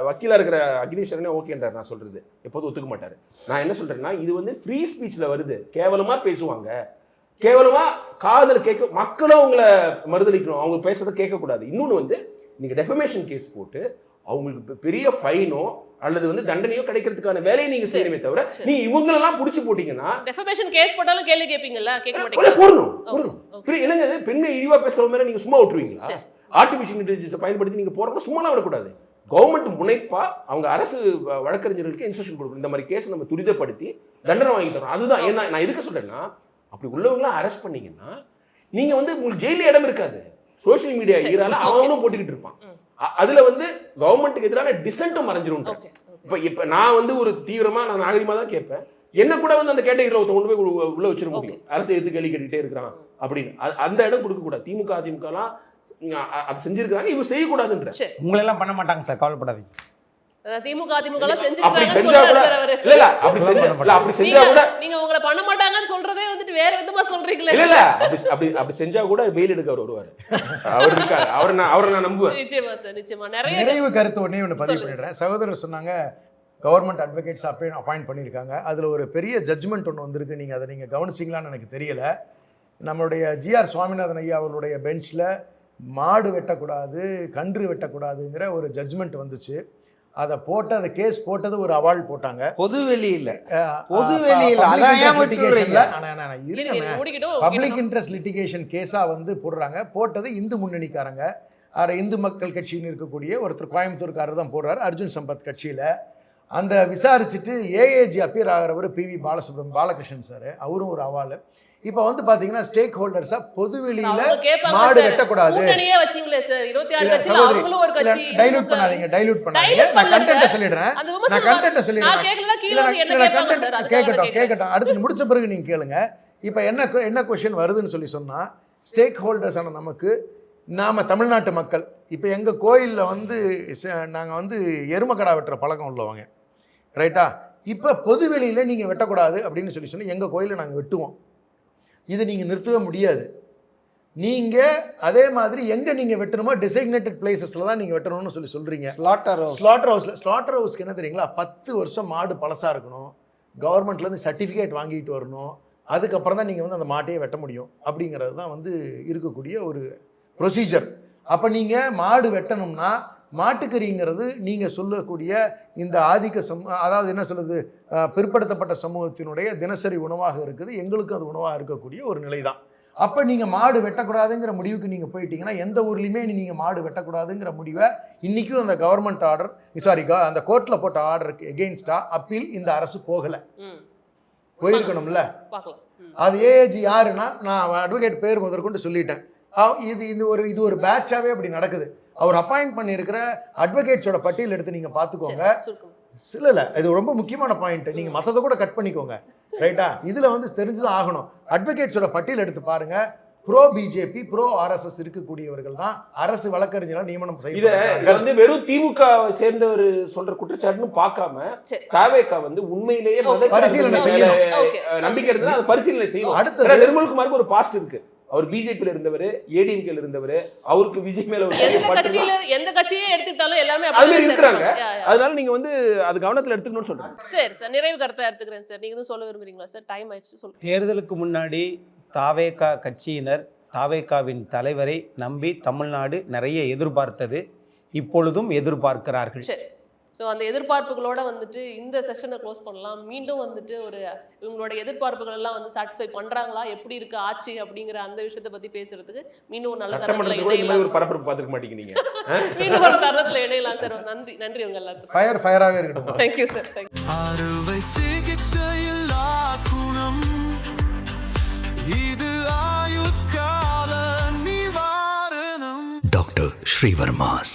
வக்கீலா இருக்கிற அக்னீஸ்வரனே ஓகேன்றார். நான் சொல்றது எப்போதும் ஒத்துக்க மாட்டாரு. நான் என்ன சொல்றேன்னா, இது வந்து ஃப்ரீ ஸ்பீச்ல வருது. கேவலமா பேசுவாங்க, கேவலமா காதல் கேட்க, மக்களும் அவங்கள மறுதளிக்கணும், அவங்க பேசுறத கேட்கக்கூடாது. இன்னொன்று வந்து நீங்க டெஃபமேஷன் கேஸ் போட்டு அவங்களுக்கு பெரிய ஃபைனோ அல்லது வந்து தண்டனையோ கிடைக்கிறதுக்கான வேலையை நீங்க செய்யணுமே தவிர, நீ இவங்களெல்லாம் புடிச்சு போட்டீங்கன்னா டெஃபமேஷன் கேஸ் போட்டாலும் கேள்வி கேட்பீங்கல்ல? கேட்க கொலை மாட்டீங்க. போடணும். இல்லைங்க, பெண்ணை இழிவா பேசுற மாதிரி நீங்க சும்மா விட்டுருவீங்களா? ஆர்டிஃபிஷியல் இன்டெலிஜென்ஸை பயன்படுத்தி நீங்க போறவங்க சும்மாலாம் விடக்கூடாது. கவர்மெண்ட் முனைப்பா அவங்க அரசு வழக்கறிஞர்களுக்கு இன்ஸ்ட்ரக்ஷன் கொடுக்கணும். இந்த மாதிரி கேஸ் நம்ம துரிதப்படுத்தி தண்டனை வாங்கி தரோம். அதுதான் ஏன்னா நான் எதுக்கு சொல்றேன்னா, அப்படி உள்ளவங்களாம் அரெஸ்ட் பண்ணீங்கன்னா நீங்க வந்து உங்களுக்கு ஜெயில இடம் இருக்காது. சோசியல் மீடியா ஈரால அவனும் போட்டுக்கிட்டு இருப்பான். அதுல வந்து கவர்மெண்ட்டுக்கு எதிரான டிசென்ட்டும் மறைஞ்சிரும். இப்ப நான் வந்து ஒரு தீவிரமா நான் நாகரிகமா தான் கேட்பேன். என்ன கூட வந்து அந்த கேட்டகரியில் ஒருத்தவங்க கொண்டு போய் உள்ள வச்சிட முடியும். அரசு எடுத்து கேள்வி கேட்டுக்கிட்டே இருக்கிறான் அப்படின்னு. அந்த இடம் கொடுக்க கூடாது. திமுக அதிமுகலாம் அது செஞ்சிருக்காங்க, இவங்க செய்யக்கூடாதுன்ற. உங்களை எல்லாம் பண்ண மாட்டாங்க சார், கவலைப்படாதீங்க. திமுக அதிமுக எல்லாம் அப்படி செஞ்சிருக்காங்கன்னு செஞ்சா கூட சொல்றாரு சார் அவரு. இல்ல அப்படி செஞ்சா கூட நீங்க உங்களை பண்ண மாட்டாங்கன்னு சொல்றதே வந்துட்டு வேற விதமா சொல்றீங்களே. இல்ல அப்படி செஞ்சா கூட பெயில் எடுக்க அவர் வருவாரு. அவர் இருக்காரு. அவரை நான் நம்புவேன். நிச்சயமா சார், நிச்சயமா. நிறைவு கருத்து ஒண்ணே ஒன்று பதிவு பண்ணிடுறேன். சகோதரர் சொன்னாங்க கவர்மெண்ட் அட்வொகேட்ஸ் அப்பாயிண்ட் பண்ணியிருக்காங்க. அதில் ஒரு பெரிய ஜட்ஜ்மெண்ட் ஒன்று வந்திருக்கு. நீங்கள் அதை நீங்கள் கவனிச்சிங்களான்னு எனக்கு தெரியல. நம்மளுடைய ஜிஆர் சுவாமிநாதன் ஐயா அவருடைய பெஞ்சில் மாடு வெட்டக்கூடாது, கன்று வெட்டக்கூடாதுங்கிற ஒரு ஜட்ஜ்மெண்ட் வந்துச்சு. அதை போட்டு அந்த கேஸ் போட்டது ஒரு அவார்டு போட்டாங்க பொது வெளியில பப்ளிக் இன்ட்ரெஸ்ட் லிட்டிகேஷன் கேஸா வந்து போடுறாங்க. போட்டது இந்து முன்னணிக்காரங்க, இந்து மக்கள் கட்சின்னு இருக்கக்கூடிய ஒருத்தர் கோயம்புத்தூர்காரர் தான் போடுறாரு, அர்ஜுன் சம்பத் கட்சியில. அந்த விசாரிச்சுட்டு ஏஏஜி அப்பியர் ஆகிறவர் பிவி பாலகிருஷ்ணன் சார், அவரும் ஒரு அவார்டு. இப்போ வந்து பாத்தீங்கன்னா ஸ்டேக் ஹோல்டர்ஸா பொதுவெளியில மாடு வெட்டக்கூடாது. டைலூட் பண்ணாதீங்க. நான் கண்டென்ட் சொல்லிடுறேன். கேட்கட்டும். அடுத்து முடிச்ச பிறகு நீங்க கேளுங்க. இப்போ என்ன கொஸ்டின் வருதுன்னு சொன்னா, ஸ்டேக் ஹோல்டர்ஸ் ஆன நமக்கு, நாம தமிழ்நாட்டு மக்கள், இப்போ எங்க கோயில்ல வந்து நாங்க வந்து எருமக்கடா வெட்டுற பழக்கம் உள்ளவங்க, ரைட்டா? இப்போ பொதுவெளியில நீங்க வெட்டக்கூடாது அப்படின்னு சொன்னா எங்க கோயில நாங்க வெட்டுவோம். இது நீங்கள் நிறுத்தவே முடியாது. நீங்கள் அதே மாதிரி எங்கே நீங்கள் வெட்டணுமோ டெசிக்னேட்டட் பிளேசஸில் தான் நீங்கள் வெட்டணும்னு சொல்கிறீங்க. ஸ்லாட்டர் ஹவுஸ்க்கு என்ன தெரியுங்களா, 10 வருஷம் மாடு பழசாக இருக்கணும், கவர்மெண்ட்லேருந்து சர்டிஃபிகேட் வாங்கிட்டு வரணும், அதுக்கப்புறம் தான் நீங்கள் வந்து அந்த மாட்டையே வெட்ட முடியும். அப்படிங்கிறது தான் வந்து இருக்கக்கூடிய ஒரு ப்ரொசீஜர். அப்போ நீங்கள் மாடு வெட்டணும்னா மாட்டுக்கறிங்கிறது நீங்கள் சொல்லக்கூடிய இந்த ஆதிக்க அதாவது என்ன சொல்லுது, பிற்படுத்தப்பட்ட சமூகத்தினுடைய தினசரி உணவாக இருக்குது. எங்களுக்கு அது உணவாக இருக்கக்கூடிய ஒரு நிலை தான். அப்போ நீங்கள் மாடு வெட்டக்கூடாதுங்கிற முடிவுக்கு நீங்கள் போயிட்டீங்கன்னா, எந்த ஊர்லேயுமே நீங்கள் மாடு வெட்டக்கூடாதுங்கிற முடிவை இன்றைக்கும் அந்த கவர்மெண்ட் ஆர்டர் அந்த கோர்ட்டில் போட்ட ஆர்டருக்கு எகெயின்ஸ்டா அப்பீல் இந்த அரசு போகலை. போயிருக்கணும்ல. அது ஏஏஜி யாருன்னா, நான் அட்வொகேட் பேர் முதற்கொண்டு சொல்லிட்டேன். இது ஒரு பேட்சாவே அப்படி நடக்குது. அவர் அப்பாயிண்ட் பண்ணியிருக்கிற அட்வொகேட்ஸோட பட்டியல் எடுத்து நீங்க பாத்துக்கோங்க. இல்ல இது ரொம்ப முக்கியமான பாயிண்ட். நீங்க மத்தத கூட கட் பண்ணிக்கோங்க, ரைட்டா? இதுல வந்து தெரிஞ்சுதான் ஆகணும். அட்வொகேட்ஸோட பட்டியல் எடுத்து பாருங்க. ப்ரோ பிஜேபி, ப்ரோ ஆர்எஸ்எஸ் இருக்கக்கூடியவர்கள் தான் அரசு வழக்கறிஞராக நியமனம் செய்ய. வந்து வெறும் திமுக சேர்ந்தவர் சொல்ற குற்றச்சாட்டுன்னு பார்க்காம தாவேகா வந்து உண்மையிலேயே பரிசீலனை செய்யணும். நம்பிக்கை இருந்தா அதை பரிசீலனை செய்யணும். அடுத்த நிர்மல்குமாருக்கு ஒரு பாஸ்ட் இருக்கு. அவர் பிஜேபியில் இருந்தவர், ஏடிஎம்கேல இருந்தவர், அவருக்கு விஜய் மேல ஒரு பெரிய பற்று. எந்த கட்சியே எடுத்துக்கிட்டாலும் எல்லாமே அது மாதிரி அப்படிதான் இருக்கிறாங்க. சார் இருப்பாங்க. அதனால நீங்க வந்து அது கவனத்துல எடுத்துக்கணும்னு சொல்றேன். சரி சார், நிறைவு கருத்தா எடுத்துக்கிறேன் சார். நீங்க எதுவும் சொல்ல விரும்புறீங்களா சார்? டைம் ஆயிடுச்சு, சொல்லுங்க. தேர்தலுக்கு முன்னாடி தாவேகா கட்சியினர் தாவேகாவின் தலைவரை நம்பி தமிழ்நாடு நிறைய எதிர்பார்த்தது, இப்பொழுதும் எதிர்பார்க்கிறார்கள். சரி. ஸோ அந்த எதிர்பார்ப்புகளோட வந்துட்டு இந்த செஷனை க்ளோஸ் பண்ணலாம். மீண்டும் வந்துட்டு ஒரு இவங்களோட எதிர்பார்ப்புகள் எல்லாம் வந்து சாட்டிஸ்ஃபை பண்றாங்களா, எப்படி இருக்கு ஆட்சி அப்படிங்கிற அந்த விஷயத்தை பத்தி பேசுறதுக்கு மீண்டும் ஒரு நல்ல தருணத்துல சட்டமன்றத்துக்கு கூட இந்த மாதிரி ஒரு இணையலாம். பரபரப்பு பார்த்துக்க மாட்டீங்க நீங்க. மீண்டும் ஒரு தருணத்துல இணையலாம் சார். நன்றி, நன்றி உங்க எல்லாத்துக்கும். ஃபயராகவே இருக்கட்டும். Thank you sir, thank you. அறுவை சிகிச்சையில்லா குணம் இது ஆயுட்கால நிவாரணம். Dr. Srivarmas.